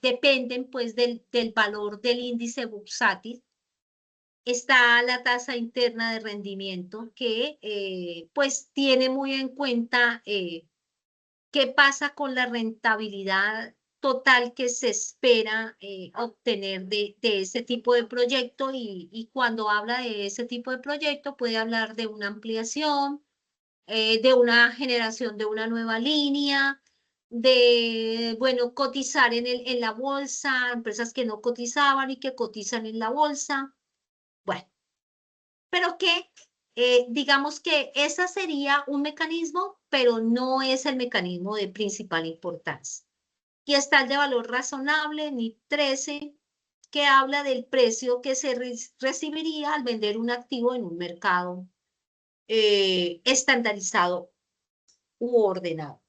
dependen pues del valor del índice bursátil. Está la tasa interna de rendimiento, que pues tiene muy en cuenta qué pasa con la rentabilidad total que se espera obtener de ese tipo de proyecto, y cuando habla de ese tipo de proyecto puede hablar de una ampliación, de una generación de una nueva línea, de, bueno, cotizar en la bolsa, empresas que no cotizaban y que cotizan en la bolsa. Bueno, pero que digamos que ese sería un mecanismo, pero no es el mecanismo de principal importancia. Y está el de valor razonable, NIP 13, que habla del precio que se recibiría al vender un activo en un mercado estandarizado u ordenado.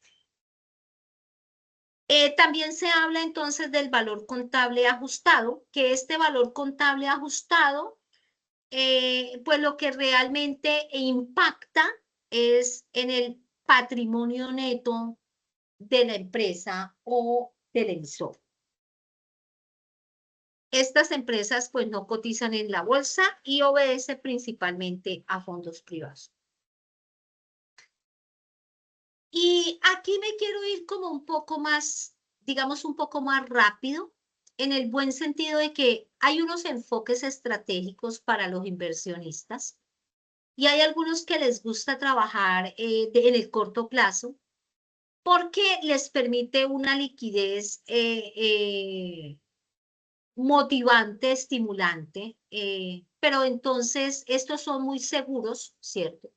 También se habla entonces del valor contable ajustado, que este valor contable ajustado pues lo que realmente impacta es en el patrimonio neto de la empresa o del emisor. Estas empresas pues no cotizan en la bolsa y obedecen principalmente a fondos privados. Y aquí me quiero ir como un poco más, digamos, un poco más rápido, en el buen sentido de que hay unos enfoques estratégicos para los inversionistas. Y hay algunos que les gusta trabajar en el corto plazo, porque les permite una liquidez motivante, estimulante, pero entonces estos son muy seguros, ¿cierto?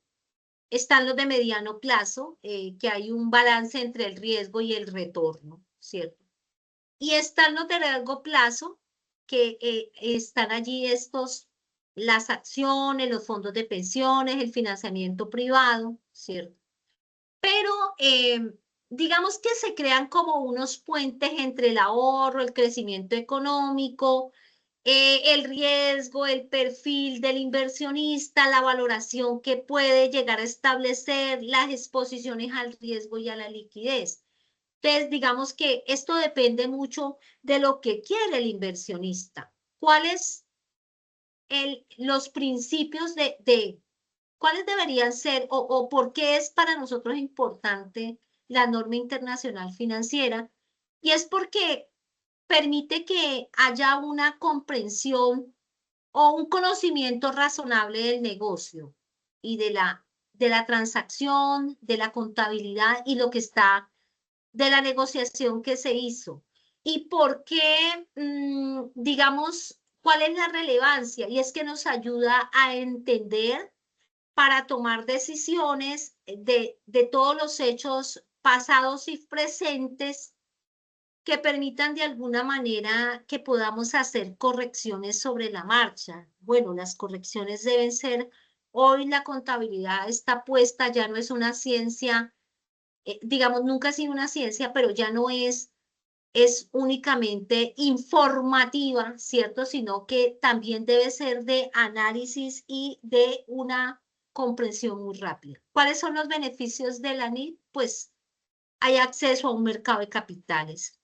Están los de mediano plazo, que hay un balance entre el riesgo y el retorno, ¿cierto? Y están los de largo plazo, que están allí las acciones, los fondos de pensiones, el financiamiento privado, ¿cierto? Pero digamos que se crean como unos puentes entre el ahorro, el crecimiento económico, el riesgo, el perfil del inversionista, la valoración que puede llegar a establecer, las exposiciones al riesgo y a la liquidez. Entonces, digamos que esto depende mucho de lo que quiere el inversionista. ¿Cuáles los principios cuáles deberían ser o por qué es para nosotros importante la norma internacional financiera? Y es porque permite que haya una comprensión o un conocimiento razonable del negocio y de la transacción, de la contabilidad y lo que está de la negociación que se hizo. ¿Y por qué, digamos, cuál es la relevancia? Y es que nos ayuda a entender para tomar decisiones de todos los hechos pasados y presentes que permitan de alguna manera que podamos hacer correcciones sobre la marcha. Bueno, las correcciones deben ser, hoy la contabilidad está puesta, ya no es una ciencia, digamos, nunca ha sido una ciencia, pero ya no es únicamente informativa, ¿cierto? Sino que también debe ser de análisis y de una comprensión muy rápida. ¿Cuáles son los beneficios de la NIF? Pues hay acceso a un mercado de capitales.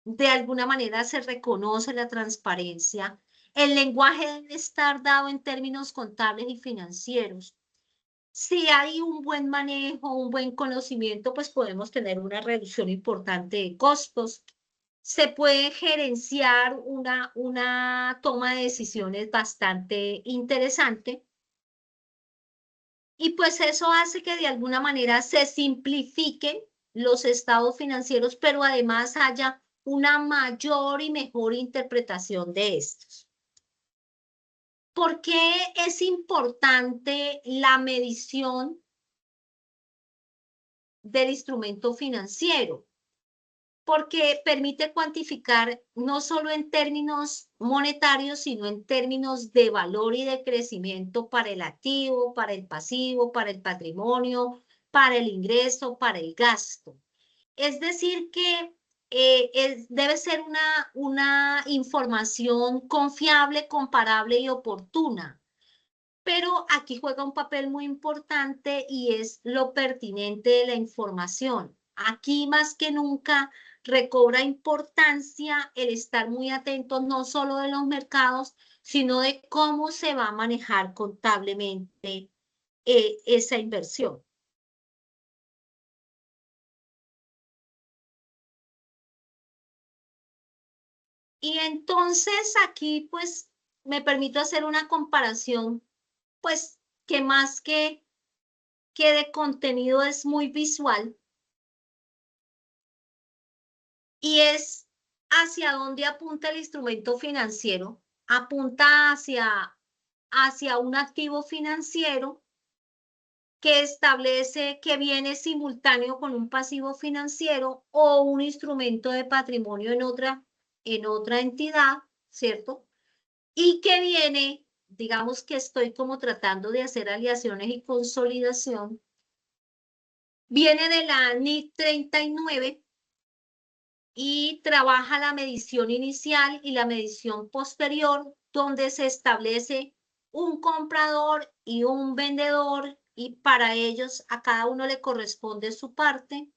De alguna manera se reconoce la transparencia. El lenguaje debe estar dado en términos contables y financieros. Si hay un buen manejo, un buen conocimiento, pues podemos tener una reducción importante de costos. Se puede gerenciar una toma de decisiones bastante interesante. Y pues eso hace que de alguna manera se simplifiquen los estados financieros, pero además haya una mayor y mejor interpretación de estos. ¿Por qué es importante la medición del instrumento financiero? Porque permite cuantificar no solo en términos monetarios, sino en términos de valor y de crecimiento para el activo, para el pasivo, para el patrimonio, para el ingreso, para el gasto. Es decir, que debe ser una información confiable, comparable y oportuna. Pero aquí juega un papel muy importante y es lo pertinente de la información. Aquí más que nunca recobra importancia el estar muy atentos no solo de los mercados, sino de cómo se va a manejar contablemente esa inversión. Y entonces aquí pues me permito hacer una comparación pues que más que de contenido es muy visual y es hacia dónde apunta el instrumento financiero. Apunta hacia un activo financiero que establece que viene simultáneo con un pasivo financiero o un instrumento de patrimonio en otra entidad, ¿cierto? Y que viene, digamos que estoy como tratando de hacer aliaciones y consolidación, viene de la NIC 39 y trabaja la medición inicial y la medición posterior, donde se establece un comprador y un vendedor, y para ellos a cada uno le corresponde su parte,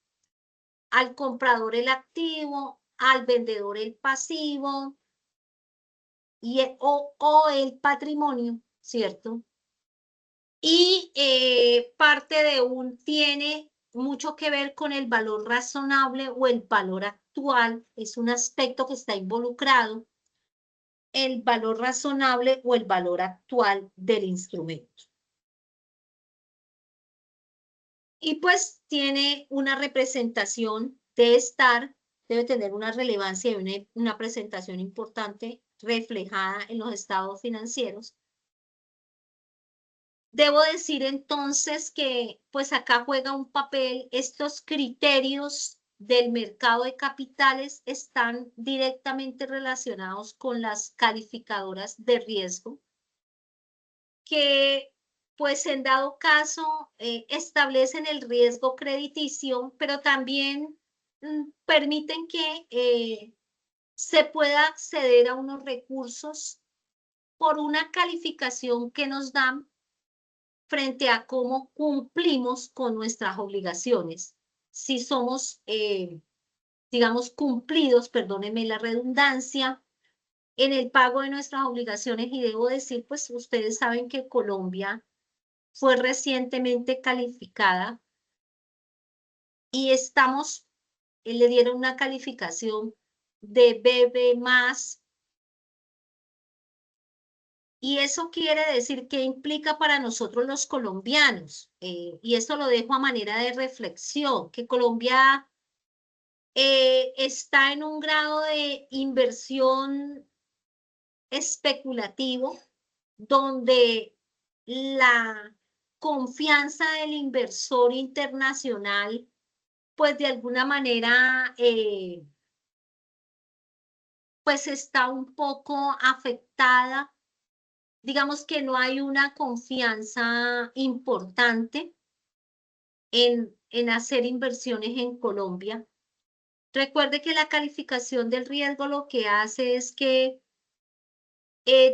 al comprador el activo, al vendedor el pasivo o el patrimonio, ¿cierto? Y parte de tiene mucho que ver con el valor razonable o el valor actual, es un aspecto que está involucrado, el valor razonable o el valor actual del instrumento. Y pues tiene una representación de estar, debe tener una relevancia y una presentación importante reflejada en los estados financieros. Debo decir entonces que pues acá juega un papel estos criterios del mercado de capitales están directamente relacionados con las calificadoras de riesgo que pues en dado caso establecen el riesgo crediticio, pero también permiten que se pueda acceder a unos recursos por una calificación que nos dan frente a cómo cumplimos con nuestras obligaciones. Si somos, digamos, cumplidos, perdónenme la redundancia, en el pago de nuestras obligaciones, y debo decir, pues ustedes saben que Colombia fue recientemente calificada y estamos, le dieron una calificación de BB+, y eso quiere decir que implica para nosotros los colombianos, y esto lo dejo a manera de reflexión, que Colombia está en un grado de inversión especulativo donde la confianza del inversor internacional, pues de alguna manera, pues está un poco afectada. Digamos que no hay una confianza importante en hacer inversiones en Colombia. Recuerde que la calificación del riesgo lo que hace es que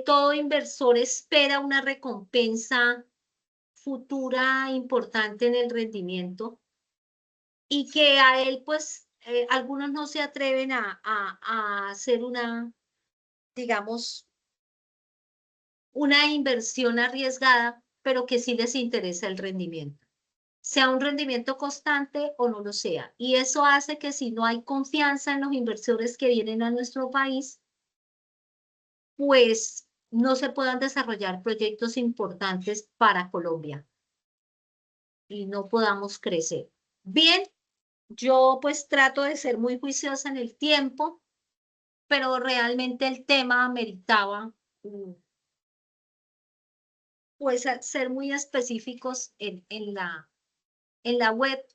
todo inversor espera una recompensa futura importante en el rendimiento y que a él, pues, algunos no se atreven a hacer una, digamos, una inversión arriesgada, pero que sí les interesa el rendimiento, sea un rendimiento constante o no lo sea. Y eso hace que si no hay confianza en los inversores que vienen a nuestro país, pues no se puedan desarrollar proyectos importantes para Colombia y no podamos crecer. Bien, yo pues trato de ser muy juiciosa en el tiempo, pero realmente el tema meritaba pues ser muy específicos en la web.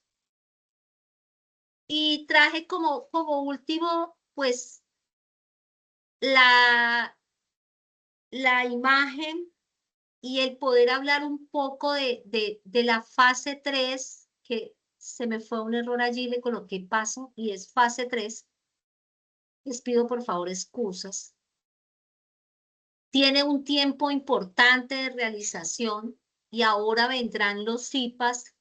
Y traje como último pues la, la imagen y el poder hablar un poco de la fase 3, que se me fue un error allí, le coloqué paso y es fase 3. Les pido por favor excusas. Tiene un tiempo importante de realización y ahora vendrán los CIPAS,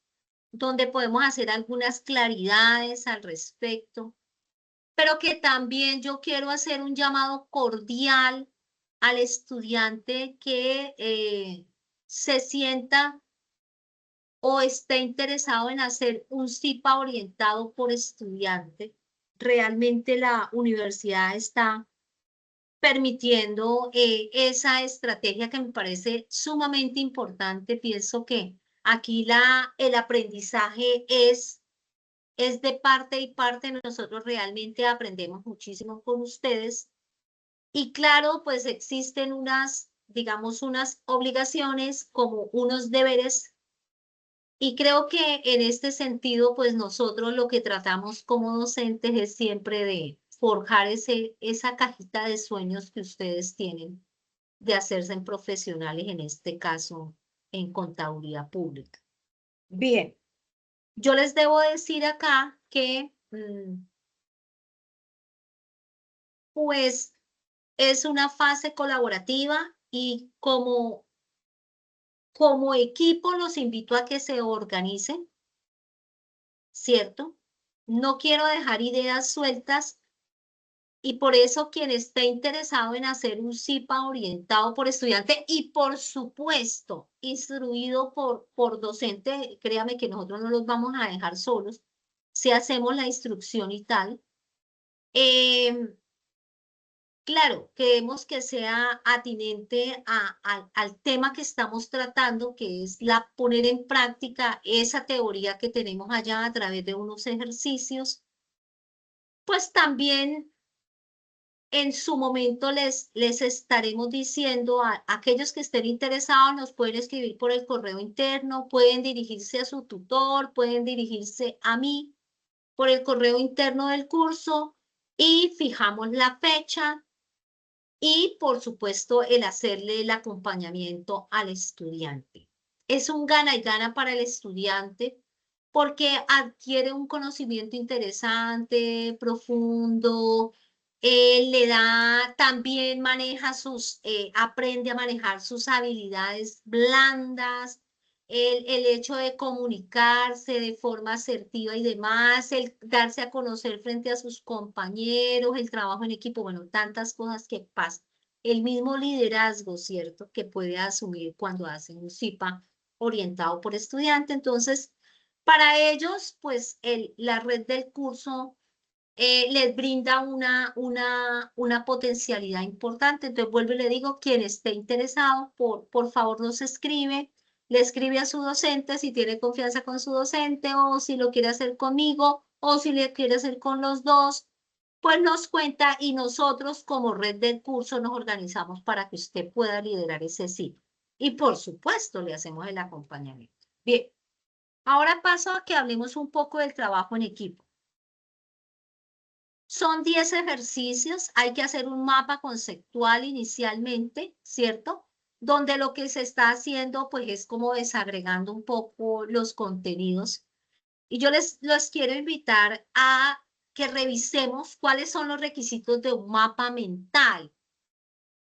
donde podemos hacer algunas claridades al respecto, pero que también yo quiero hacer un llamado cordial al estudiante que se sienta o esté interesado en hacer un CIPA orientado por estudiante. Realmente la universidad está permitiendo esa estrategia que me parece sumamente importante. Pienso que aquí el aprendizaje es de parte y parte. Nosotros realmente aprendemos muchísimo con ustedes. Y claro, pues existen unas, digamos, unas obligaciones como unos deberes. Y creo que en este sentido, pues nosotros lo que tratamos como docentes es siempre de forjar esa cajita de sueños que ustedes tienen de hacerse en profesionales, en este caso en contaduría pública. Bien, yo les debo decir acá que pues es una fase colaborativa y como equipo los invito a que se organicen, ¿cierto? No quiero dejar ideas sueltas y por eso quien esté interesado en hacer un CIPA orientado por estudiante y por supuesto instruido por docente, créame que nosotros no los vamos a dejar solos, si hacemos la instrucción y tal. Claro, queremos que sea atinente al tema que estamos tratando, que es poner en práctica esa teoría que tenemos allá a través de unos ejercicios. Pues también En su momento les estaremos diciendo a aquellos que estén interesados, nos pueden escribir por el correo interno, pueden dirigirse a su tutor, pueden dirigirse a mí por el correo interno del curso y fijamos la fecha y, por supuesto, el hacerle el acompañamiento al estudiante. Es un gana y gana para el estudiante porque adquiere un conocimiento interesante, profundo, le da, también maneja aprende a manejar sus habilidades blandas, el hecho de comunicarse de forma asertiva y demás, el darse a conocer frente a sus compañeros, el trabajo en equipo, bueno, tantas cosas que pasan. El mismo liderazgo, ¿cierto?, que puede asumir cuando hace un CIPA orientado por estudiante. Entonces, para ellos, pues la red del curso les brinda una potencialidad importante. Entonces, vuelvo y le digo, quien esté interesado, por favor nos escribe, le escribe a su docente si tiene confianza con su docente o si lo quiere hacer conmigo o si le quiere hacer con los dos, pues nos cuenta y nosotros como red del curso nos organizamos para que usted pueda liderar ese sitio. Y por supuesto le hacemos el acompañamiento. Bien, ahora paso a que hablemos un poco del trabajo en equipo. Son 10 ejercicios, hay que hacer un mapa conceptual inicialmente, ¿cierto? Donde lo que se está haciendo pues es como desagregando un poco los contenidos. Y yo les quiero invitar a que revisemos cuáles son los requisitos de un mapa mental.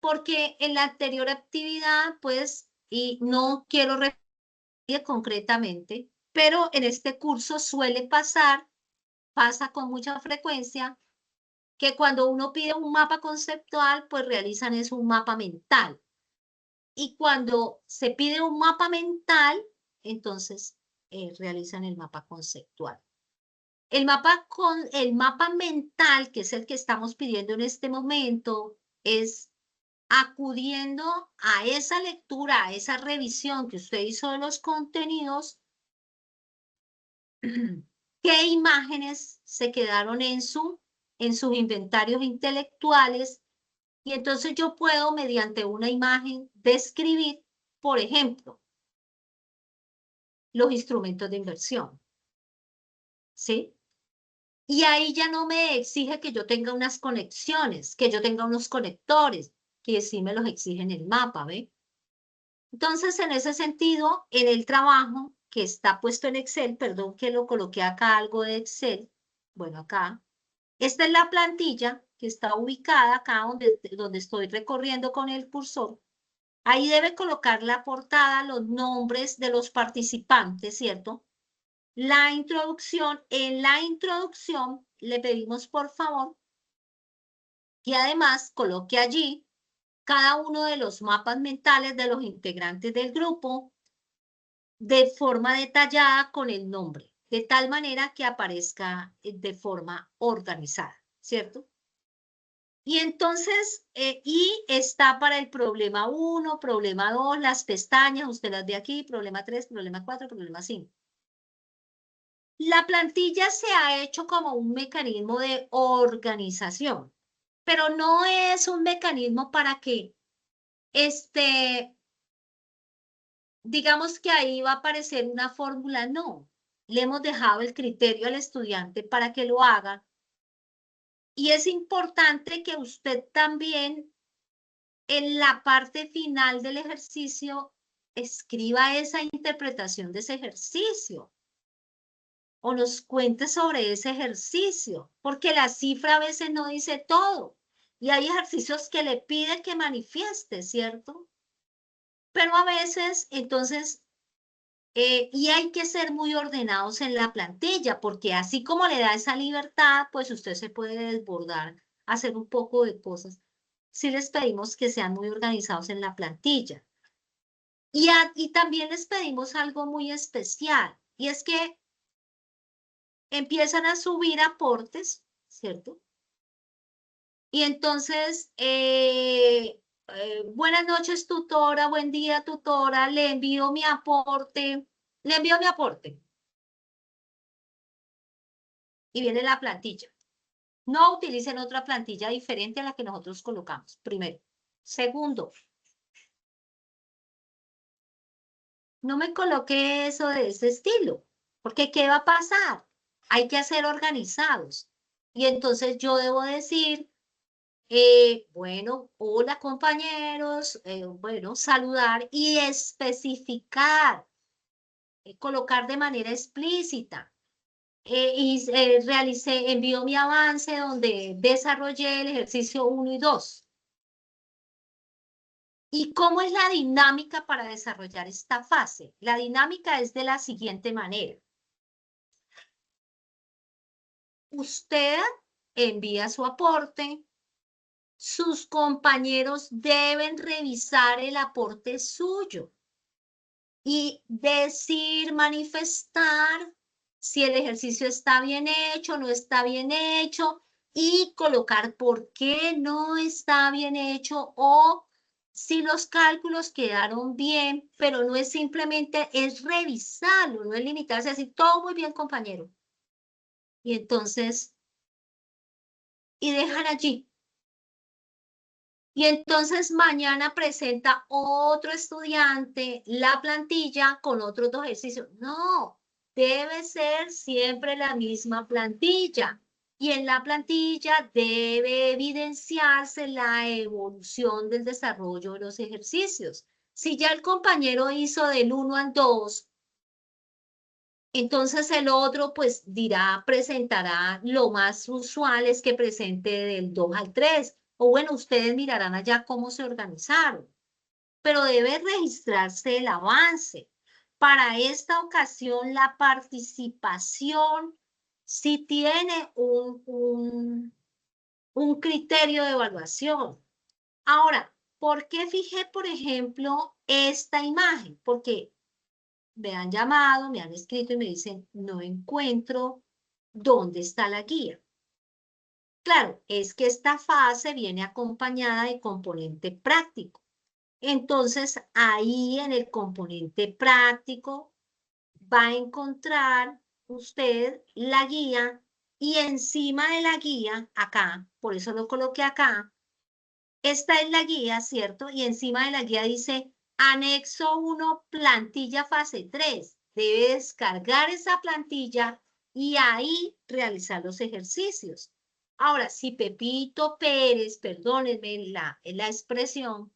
Porque en la anterior actividad pues, y no quiero repetir concretamente, pero en este curso suele pasa con mucha frecuencia, que cuando uno pide un mapa conceptual, pues realizan es un mapa mental. Y cuando se pide un mapa mental, entonces realizan el mapa conceptual. El mapa mental, que es el que estamos pidiendo en este momento, es acudiendo a esa lectura, a esa revisión que usted hizo de los contenidos, qué imágenes se quedaron en sus inventarios intelectuales. Y entonces yo puedo, mediante una imagen, describir, por ejemplo, los instrumentos de inversión. ¿Sí? Y ahí ya no me exige que yo tenga unas conexiones, que yo tenga unos conectores, que sí me los exige en el mapa, ¿ve? Entonces, en ese sentido, en el trabajo que está puesto en Excel, perdón que lo coloqué acá algo de Excel, bueno, acá, esta es la plantilla que está ubicada acá donde estoy recorriendo con el cursor. Ahí debe colocar la portada, los nombres de los participantes, ¿cierto? La introducción, en la introducción le pedimos por favor que además coloque allí cada uno de los mapas mentales de los integrantes del grupo de forma detallada con el nombre, de tal manera que aparezca de forma organizada, ¿cierto? Y entonces, y está para el problema 1, problema 2, las pestañas, usted las ve aquí, problema 3, problema 4, problema 5. La plantilla se ha hecho como un mecanismo de organización, pero no es un mecanismo para que, digamos que ahí va a aparecer una fórmula, no. Le hemos dejado el criterio al estudiante para que lo haga. Y es importante que usted también en la parte final del ejercicio escriba esa interpretación de ese ejercicio o nos cuente sobre ese ejercicio, porque la cifra a veces no dice todo y hay ejercicios que le pide que manifieste, ¿cierto? Pero a veces, entonces, y hay que ser muy ordenados en la plantilla, porque así como le da esa libertad, pues usted se puede desbordar, hacer un poco de cosas. Sí les pedimos que sean muy organizados en la plantilla. Y también les pedimos algo muy especial, y es que empiezan a subir aportes, ¿cierto? Y entonces, buenas noches, tutora, buen día, tutora, le envío mi aporte, le envío mi aporte. Y viene la plantilla. No utilicen otra plantilla diferente a la que nosotros colocamos, primero. Segundo, no me coloque eso de ese estilo, porque ¿qué va a pasar? Hay que ser organizados. Y entonces yo debo decir, bueno, hola compañeros, bueno, saludar y especificar, colocar de manera explícita. Envío mi avance donde desarrollé el ejercicio 1 y 2. ¿Y cómo es la dinámica para desarrollar esta fase? La dinámica es de la siguiente manera. Usted envía su aporte, sus compañeros deben revisar el aporte suyo y decir, manifestar si el ejercicio está bien hecho, no está bien hecho, y colocar por qué no está bien hecho o si los cálculos quedaron bien, pero no es simplemente, es revisarlo, no es limitarse a decir, todo muy bien, compañero. Y entonces, y dejar allí. Y entonces mañana presenta otro estudiante la plantilla con otros 2 ejercicios. No, debe ser siempre la misma plantilla. Y en la plantilla debe evidenciarse la evolución del desarrollo de los ejercicios. Si ya el compañero hizo del 1 al 2, entonces el otro pues dirá, presentará lo más usual es que presente del 2 al 3. O bueno, ustedes mirarán allá cómo se organizaron. Pero debe registrarse el avance. Para esta ocasión, la participación sí tiene un criterio de evaluación. Ahora, ¿por qué fijé, por ejemplo, esta imagen? Porque me han llamado, me han escrito y me dicen, no encuentro dónde está la guía. Claro, es que esta fase viene acompañada de componente práctico. Entonces, ahí en el componente práctico va a encontrar usted la guía y encima de la guía, acá, por eso lo coloqué acá, esta es la guía, ¿cierto? Y encima de la guía dice anexo 1, plantilla fase 3. Debe descargar esa plantilla y ahí realizar los ejercicios. Ahora, si Pepito Pérez, perdónenme la expresión,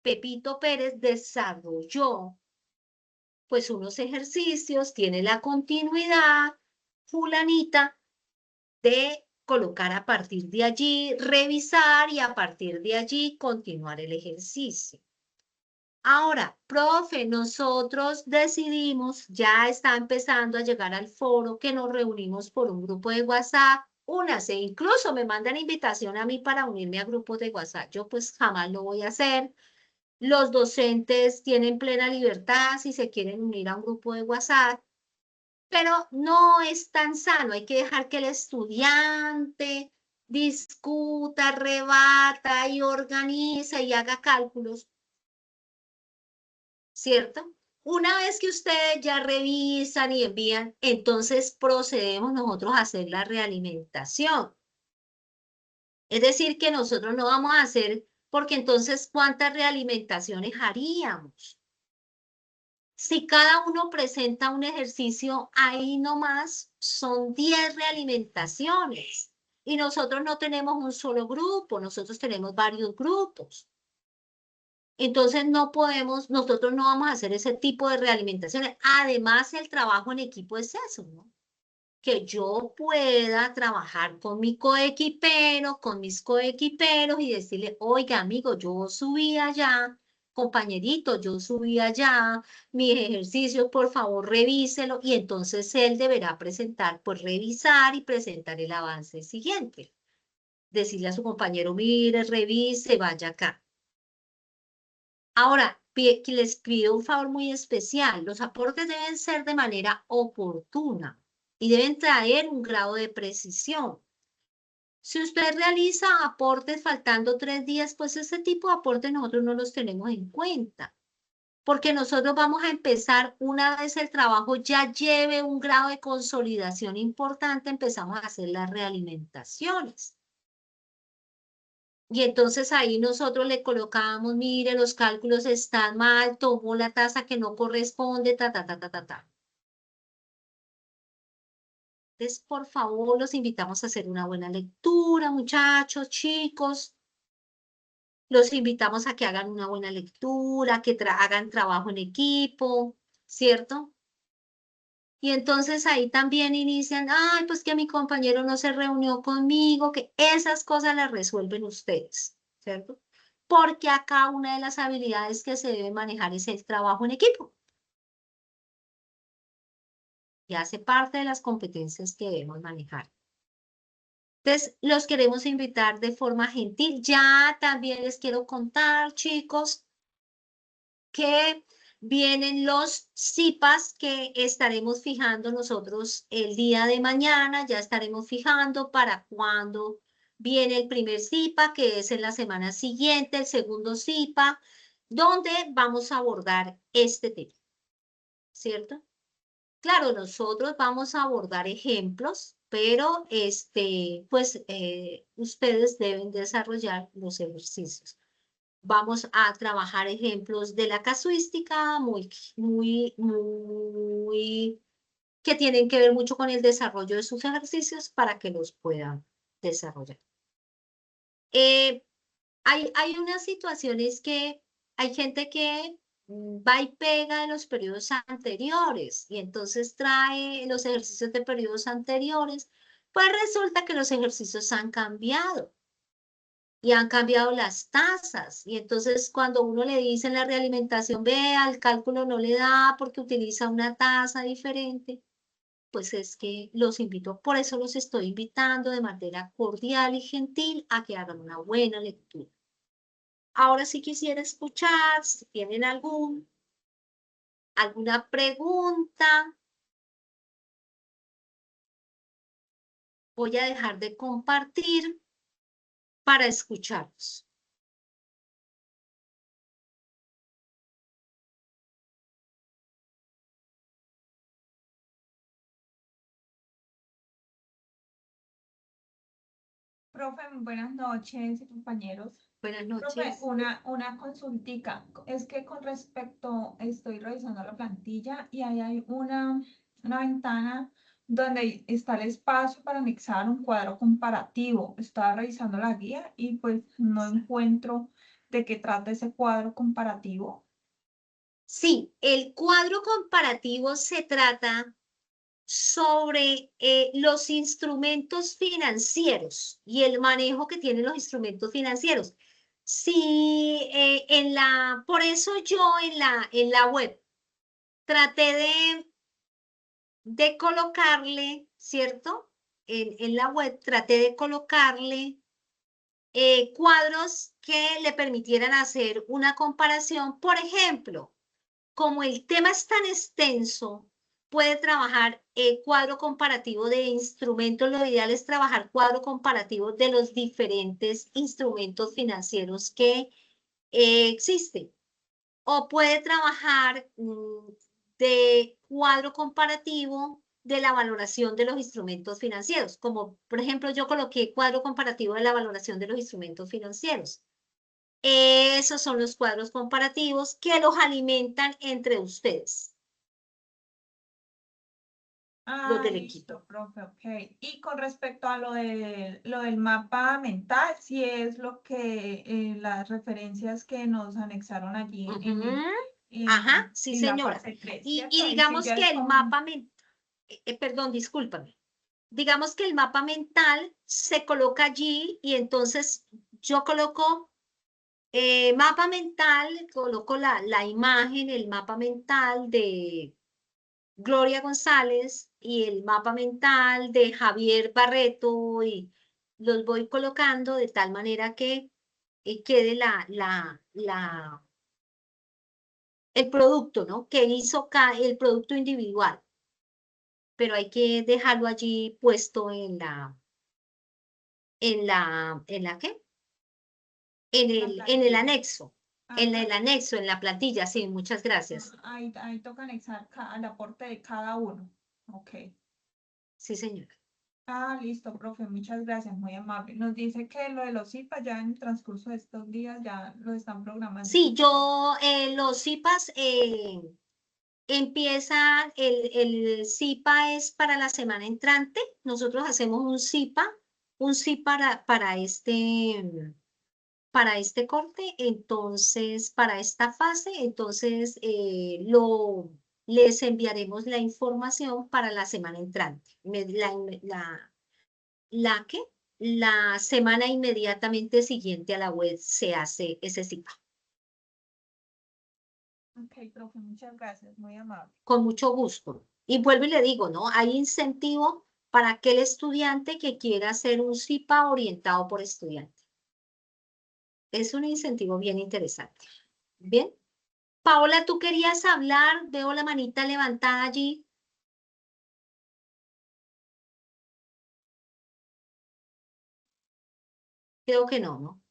Pepito Pérez desarrolló pues unos ejercicios, tiene la continuidad, fulanita, de colocar a partir de allí, revisar y a partir de allí continuar el ejercicio. Ahora, profe, nosotros decidimos, ya está empezando a llegar al foro, que nos reunimos por un grupo de WhatsApp, únase, incluso me mandan invitación a mí para unirme a grupos de WhatsApp. Yo pues jamás lo voy a hacer. Los docentes tienen plena libertad si se quieren unir a un grupo de WhatsApp, pero no es tan sano. Hay que dejar que el estudiante discuta, rebata y organiza y haga cálculos, ¿cierto? Una vez que ustedes ya revisan y envían, entonces procedemos nosotros a hacer la realimentación. Es decir, que nosotros no vamos a hacer, porque entonces, ¿cuántas realimentaciones haríamos? Si cada uno presenta un ejercicio, ahí nomás son 10 realimentaciones. Y nosotros no tenemos un solo grupo, nosotros tenemos varios grupos. Entonces no podemos, nosotros no vamos a hacer ese tipo de realimentaciones. Además, el trabajo en equipo es eso, ¿no? Que yo pueda trabajar con mi coequipero, con mis coequiperos y decirle, oiga, amigo, yo subí allá, compañerito, yo subí allá, mis ejercicios, por favor, revíselo, y entonces él deberá presentar, pues revisar y presentar el avance siguiente. Decirle a su compañero, mire, revise, vaya acá. Ahora, les pido un favor muy especial. Los aportes deben ser de manera oportuna y deben traer un grado de precisión. Si usted realiza aportes faltando 3 días, pues ese tipo de aportes nosotros no los tenemos en cuenta. porque nosotros vamos a empezar, una vez el trabajo ya lleve un grado de consolidación importante, empezamos a hacer las realimentaciones. Y entonces ahí nosotros le colocamos, mire, los cálculos están mal, tomó la tasa que no corresponde, ta, ta, ta, ta, ta, ta. Entonces, por favor, los invitamos a hacer una buena lectura, muchachos, chicos. Los invitamos a que hagan una buena lectura, que hagan trabajo en equipo, ¿cierto? Y entonces ahí también inician, ay, pues que mi compañero no se reunió conmigo, que esas cosas las resuelven ustedes, ¿cierto? Porque acá una de las habilidades que se debe manejar es el trabajo en equipo. Y hace parte de las competencias que debemos manejar. Entonces, los queremos invitar de forma gentil. Ya también les quiero contar, chicos, que vienen los CIPAS que estaremos fijando nosotros el día de mañana. Ya estaremos fijando para cuándo viene el primer CIPA, que es en la semana siguiente, el segundo CIPA, donde vamos a abordar este tema, ¿cierto? Claro, nosotros vamos a abordar ejemplos, pero pues ustedes deben desarrollar los ejercicios. Vamos a trabajar ejemplos de la casuística que tienen que ver mucho con el desarrollo de sus ejercicios para que los puedan desarrollar. Hay unas situaciones que hay gente que va y pega de los periodos anteriores y entonces trae los ejercicios de periodos anteriores, pues resulta que los ejercicios han cambiado y han cambiado las tasas. Y entonces cuando uno le dice en la realimentación, vea, el cálculo no le da porque utiliza una tasa diferente, pues es que los invito, por eso los estoy invitando de manera cordial y gentil a que hagan una buena lectura. Ahora sí quisiera escuchar si tienen alguna pregunta. Voy a dejar de compartir para escucharlos. Profe, buenas noches, compañeros. Buenas noches. Profe, una consultica. Es que con respecto, estoy revisando la plantilla y ahí hay una ventana donde está el espacio para anexar un cuadro comparativo. Estaba revisando la guía y pues no encuentro de qué trata ese cuadro comparativo. Sí, el cuadro comparativo se trata sobre los instrumentos financieros y el manejo que tienen los instrumentos financieros. Sí, por eso yo en la web traté de colocarle, ¿cierto? En la web traté de colocarle cuadros que le permitieran hacer una comparación. Por ejemplo, como el tema es tan extenso, puede trabajar cuadro comparativo de instrumentos. Lo ideal es trabajar cuadro comparativo de los diferentes instrumentos financieros que existen. O puede trabajar de cuadro comparativo de la valoración de los instrumentos financieros. Como, por ejemplo, yo coloqué cuadro comparativo de la valoración de los instrumentos financieros. Esos son los cuadros comparativos que los alimentan entre ustedes, los del Listo, equipo. profe, ok. Y con respecto a lo del mapa mental, si es lo que las referencias que nos anexaron allí Ajá, sí, en la señora. fase 3, Y ¿cierto? Ahí sí digamos ya que es el con... mapa mental, perdón, discúlpame. Digamos que el mapa mental se coloca allí y entonces yo coloco mapa mental, coloco la imagen, el mapa mental de Gloria González y el mapa mental de Javier Barreto y los voy colocando de tal manera que quede el producto, ¿no? Que hizo el producto individual, pero hay que dejarlo allí puesto ¿qué? En el anexo. En el anexo, en la plantilla, sí, muchas gracias. Ahí toca anexar el aporte de cada uno. Ok. Sí, señora. Ah, listo, profe, muchas gracias, muy amable. Nos dice que lo de los IPA ya en el transcurso de estos días ya lo están programando. Sí, los CIPAS empiezan, el CIPA es para la semana entrante. Nosotros hacemos un CIPA para este corte, entonces, para esta fase, entonces les enviaremos la información para la semana entrante. La que la semana inmediatamente siguiente a la web se hace ese CIPA. Ok, profe, muchas gracias, muy amable. Con mucho gusto. Y vuelvo y le digo, ¿no? Hay incentivo para aquel estudiante que quiera hacer un CIPA orientado por estudiante. Es un incentivo bien interesante. Bien. Paola, ¿tú querías hablar? Veo la manita levantada allí. Creo que no, ¿no?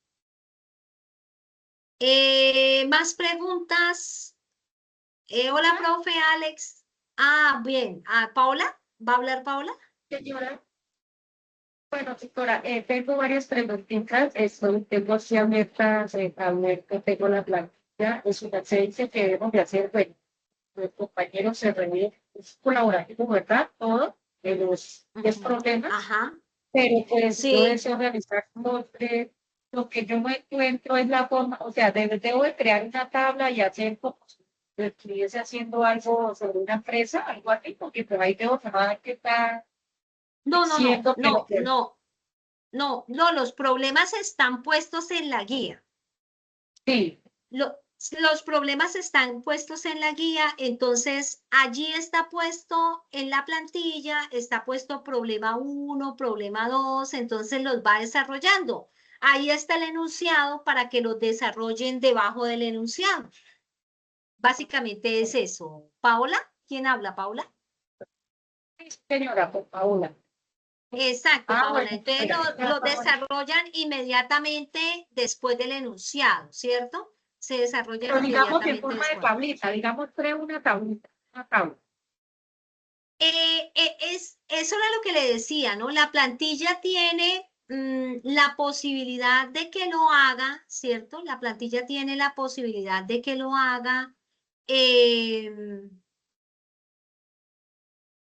¿Más preguntas? Hola, profe Alex. Ah, bien. ¿Paola? ¿Va a hablar Paola? Señora, bueno, doctora, tengo varias preguntitas. Tengo así abiertas, tengo la plantilla. Es una esencia que debemos de hacer. Bueno, los compañeros se reúnen, es colaborativo, ¿verdad? Todo, de los 10 problemas. Ajá. Pero pues Sí. yo deseo realizar lo que yo me encuentro es la forma, o sea, debo de crear una tabla y hacer como si estuviese haciendo algo sobre una empresa, algo así, porque pues ahí debo saber qué está No, diciendo que lo que... no, los problemas están puestos en la guía. Sí. Los problemas están puestos en la guía, entonces allí está puesto en la plantilla, está puesto problema 1, problema 2, entonces los va desarrollando. Ahí está el enunciado para que los desarrollen debajo del enunciado. Básicamente es eso. ¿Paola? ¿Quién habla, Paola? Señora, por Paola. Exacto, Paola. Bueno, Entonces lo desarrollan inmediatamente después del enunciado, ¿cierto? Se desarrollan pero digamos en inmediatamente forma de después. tablita, digamos, creo una tablita, una tabla. Eso era lo que le decía, ¿no? La plantilla tiene la posibilidad de que lo haga, ¿cierto? La plantilla tiene la posibilidad de que lo haga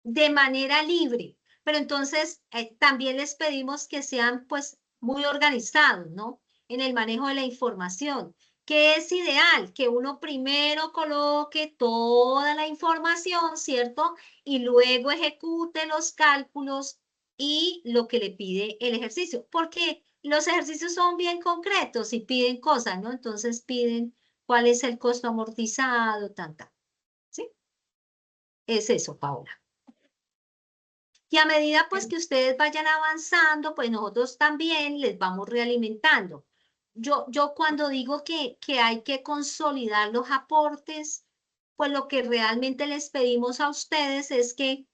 de manera libre, pero entonces también les pedimos que sean pues muy organizados, ¿no? En el manejo de la información. ¿Qué es ideal? Que uno primero coloque toda la información, ¿cierto? Y luego ejecute los cálculos y lo que le pide el ejercicio, porque los ejercicios son bien concretos y piden cosas, ¿no? Entonces piden cuál es el costo amortizado, tanta. ¿Sí? Es eso, Paola. Y a medida pues que ustedes vayan avanzando, pues nosotros también les vamos realimentando. Yo cuando digo que hay que consolidar los aportes, pues lo que realmente les pedimos a ustedes es que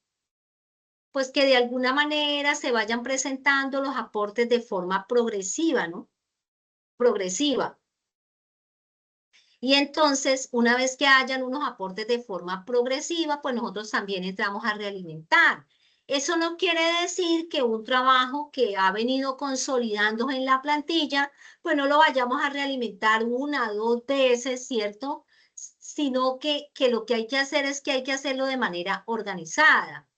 pues que de alguna manera se vayan presentando los aportes de forma progresiva, ¿no? Progresiva. Y entonces, una vez que hayan unos aportes de forma progresiva, pues nosotros también entramos a realimentar. Eso no quiere decir que un trabajo que ha venido consolidándose en la plantilla, pues no lo vayamos a realimentar 1 o 2 veces, ¿cierto? Sino que lo que hay que hacer es que hay que hacerlo de manera organizada.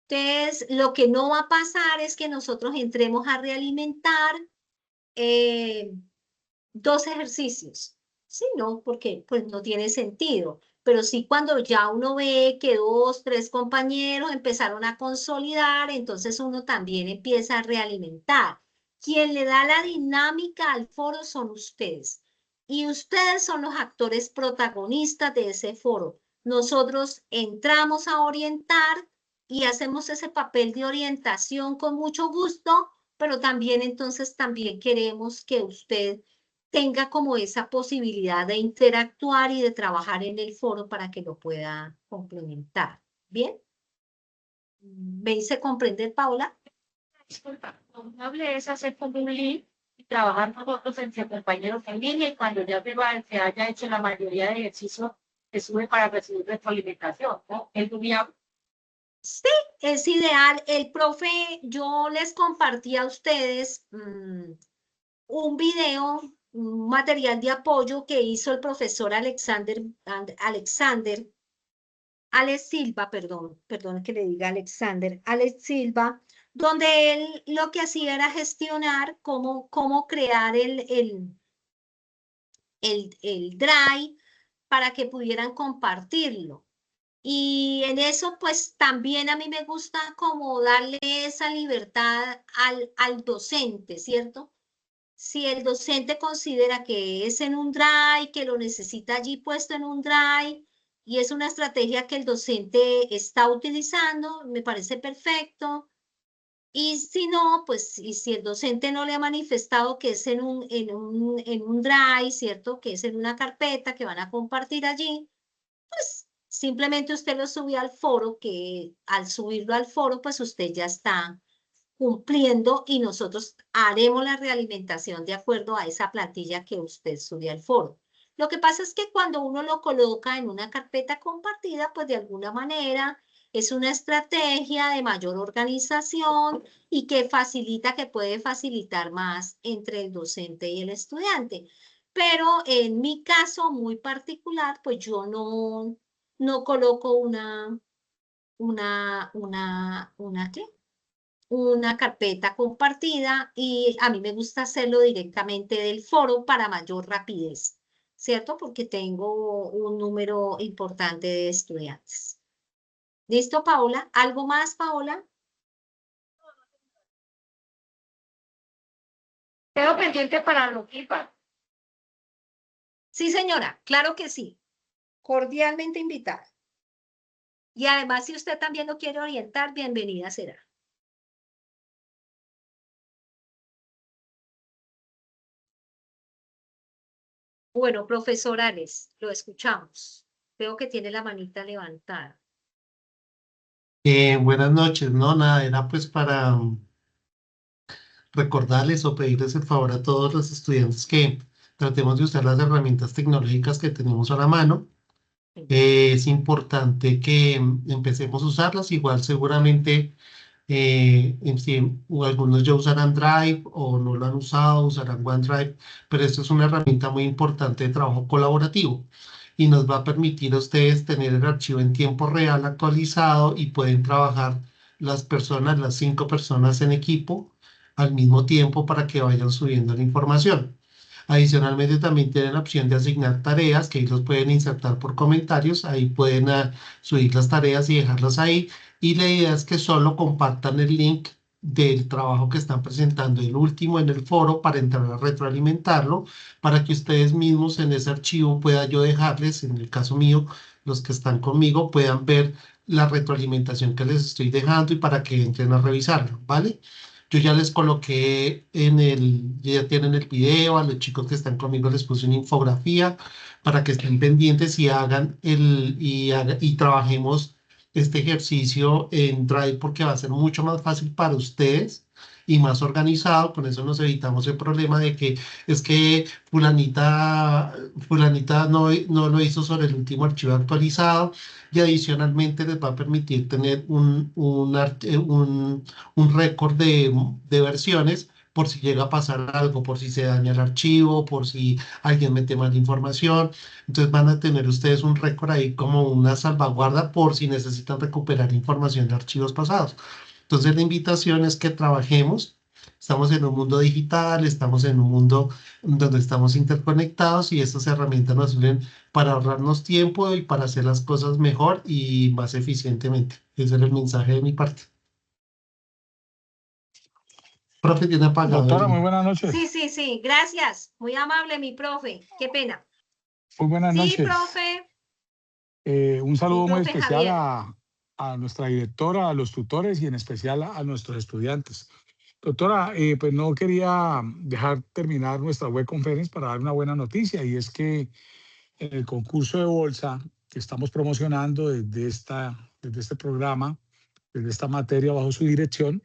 Entonces, lo que no va a pasar es que nosotros entremos a realimentar 2 ejercicios. Sí, no, porque pues no tiene sentido. Pero sí cuando ya uno ve que 2, 3 compañeros empezaron a consolidar, entonces uno también empieza a realimentar. Quien le da la dinámica al foro son ustedes. Y ustedes son los actores protagonistas de ese foro. Nosotros entramos a orientar y hacemos ese papel de orientación con mucho gusto, pero también entonces también queremos que usted tenga como esa posibilidad de interactuar y de trabajar en el foro para que lo pueda complementar. ¿Bien? ¿Me hice comprender, Paula? Disculpa, lo amable es hacer como un link trabajar nosotros entre compañeros en línea y cuando ya se haya hecho la mayoría de ejercicios, se sube para recibir retroalimentación, ¿no? ¿Es viable? Sí, es ideal. El profe, yo les compartí a ustedes un video, un material de apoyo que hizo el profesor Alex Silva, perdón que le diga Alex Silva, donde él lo que hacía era gestionar cómo crear el Drive para que pudieran compartirlo. Y en eso, pues también a mí me gusta como darle esa libertad al docente, ¿cierto? Si el docente considera que es en un Drive, que lo necesita allí puesto en un Drive, y es una estrategia que el docente está utilizando, me parece perfecto. Y si no, pues, y si el docente no le ha manifestado que es en un Drive, ¿cierto? Que es en una carpeta que van a compartir allí, pues simplemente usted lo sube al foro, que al subirlo al foro, pues usted ya está cumpliendo y nosotros haremos la realimentación de acuerdo a esa plantilla que usted subió al foro. Lo que pasa es que cuando uno lo coloca en una carpeta compartida, pues de alguna manera es una estrategia de mayor organización y que facilita, que puede facilitar más entre el docente y el estudiante. Pero en mi caso muy particular, pues yo no coloco ¿qué? Una carpeta compartida y a mí me gusta hacerlo directamente del foro para mayor rapidez, ¿cierto? Porque tengo un número importante de estudiantes. ¿Listo, Paola? ¿Algo más, Paola? Quedo pendiente para los feedback. Sí, señora, claro que sí. Cordialmente invitada. Y además, si usted también lo quiere orientar, bienvenida será. Bueno, profesor Alex, lo escuchamos. Veo que tiene la manita levantada. Buenas noches, no, nada, era pues para recordarles o pedirles el favor a todos los estudiantes que tratemos de usar las herramientas tecnológicas que tenemos a la mano. Es importante que empecemos a usarlas, igual seguramente algunos ya usarán Drive o no lo han usado, usarán OneDrive, pero esto es una herramienta muy importante de trabajo colaborativo y nos va a permitir a ustedes tener el archivo en tiempo real actualizado y pueden trabajar las 5 personas en equipo al mismo tiempo para que vayan subiendo la información. Adicionalmente también tienen la opción de asignar tareas, que ahí los pueden insertar por comentarios, ahí pueden subir las tareas y dejarlas ahí. Y la idea es que solo compartan el link del trabajo que están presentando, el último en el foro, para entrar a retroalimentarlo, para que ustedes mismos en ese archivo pueda yo dejarles, en el caso mío, los que están conmigo puedan ver la retroalimentación que les estoy dejando y para que entren a revisarlo, ¿vale? Yo ya les coloqué ya tienen el video, a los chicos que están conmigo les puse una infografía para que estén pendientes y y trabajemos este ejercicio en Drive porque va a ser mucho más fácil para ustedes y más organizado. Con eso nos evitamos el problema de que es que fulanita no lo hizo sobre el último archivo actualizado y adicionalmente les va a permitir tener un récord de versiones por si llega a pasar algo, por si se daña el archivo, por si alguien mete mal información. Entonces van a tener ustedes un récord ahí como una salvaguarda por si necesitan recuperar información de archivos pasados. Entonces la invitación es que trabajemos. Estamos en un mundo digital, estamos en un mundo donde estamos interconectados y estas herramientas nos sirven para ahorrarnos tiempo y para hacer las cosas mejor y más eficientemente. Ese es el mensaje de mi parte. Profe, tiene apagado. Doctora, muy buenas noches. Sí, gracias. Muy amable, mi profe. Qué pena. Muy buenas noches. Sí, profe. Un saludo muy profe especial Javier. a nuestra directora, a los tutores y en especial a nuestros estudiantes. Doctora, pues no quería dejar terminar nuestra web conference para dar una buena noticia, y es que en el concurso de bolsa que estamos promocionando desde este programa, desde esta materia bajo su dirección,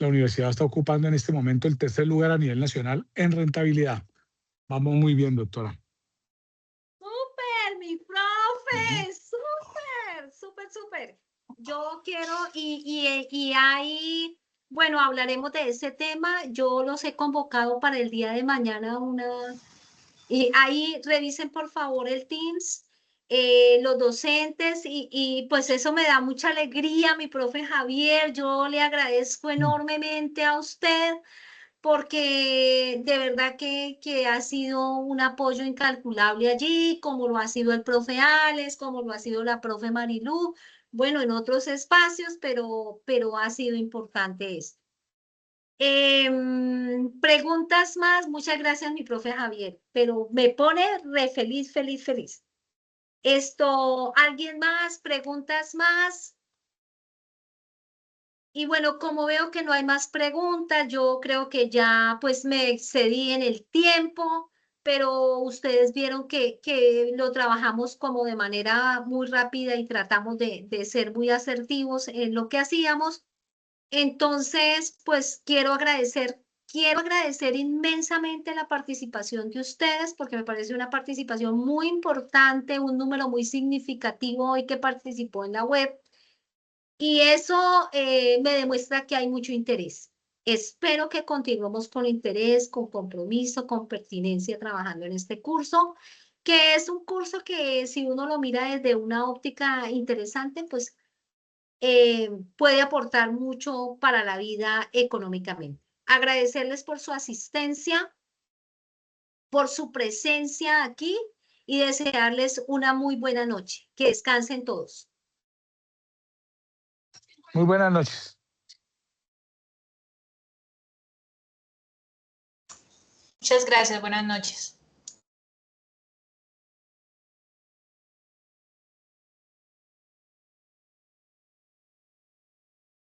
la universidad está ocupando en este momento el tercer lugar a nivel nacional en rentabilidad. Vamos muy bien, doctora. ¡Súper, mi profe! ¡Súper, súper, súper! Yo quiero, y ahí, bueno, hablaremos de ese tema. Yo los he convocado para el día de mañana y ahí revisen por favor el Teams, los docentes, y pues eso me da mucha alegría, mi profe Javier. Yo le agradezco enormemente a usted porque de verdad que ha sido un apoyo incalculable allí, como lo ha sido el profe Alex, como lo ha sido la profe Marilú, bueno, en otros espacios, pero ha sido importante esto. Preguntas más, muchas gracias, mi profe Javier, pero me pone re feliz, feliz, feliz. ¿Alguien más? ¿Preguntas más? Y bueno, como veo que no hay más preguntas, yo creo que ya pues me excedí en el tiempo, pero ustedes vieron que lo trabajamos como de manera muy rápida y tratamos de ser muy asertivos en lo que hacíamos. Entonces, pues quiero agradecer inmensamente la participación de ustedes porque me parece una participación muy importante, un número muy significativo hoy que participó en la web. Y eso me demuestra que hay mucho interés. Espero que continuemos con interés, con compromiso, con pertinencia trabajando en este curso, que es un curso que si uno lo mira desde una óptica interesante, pues puede aportar mucho para la vida económicamente. Agradecerles por su asistencia, por su presencia aquí y desearles una muy buena noche. Que descansen todos. Muy buenas noches. Muchas gracias, buenas noches.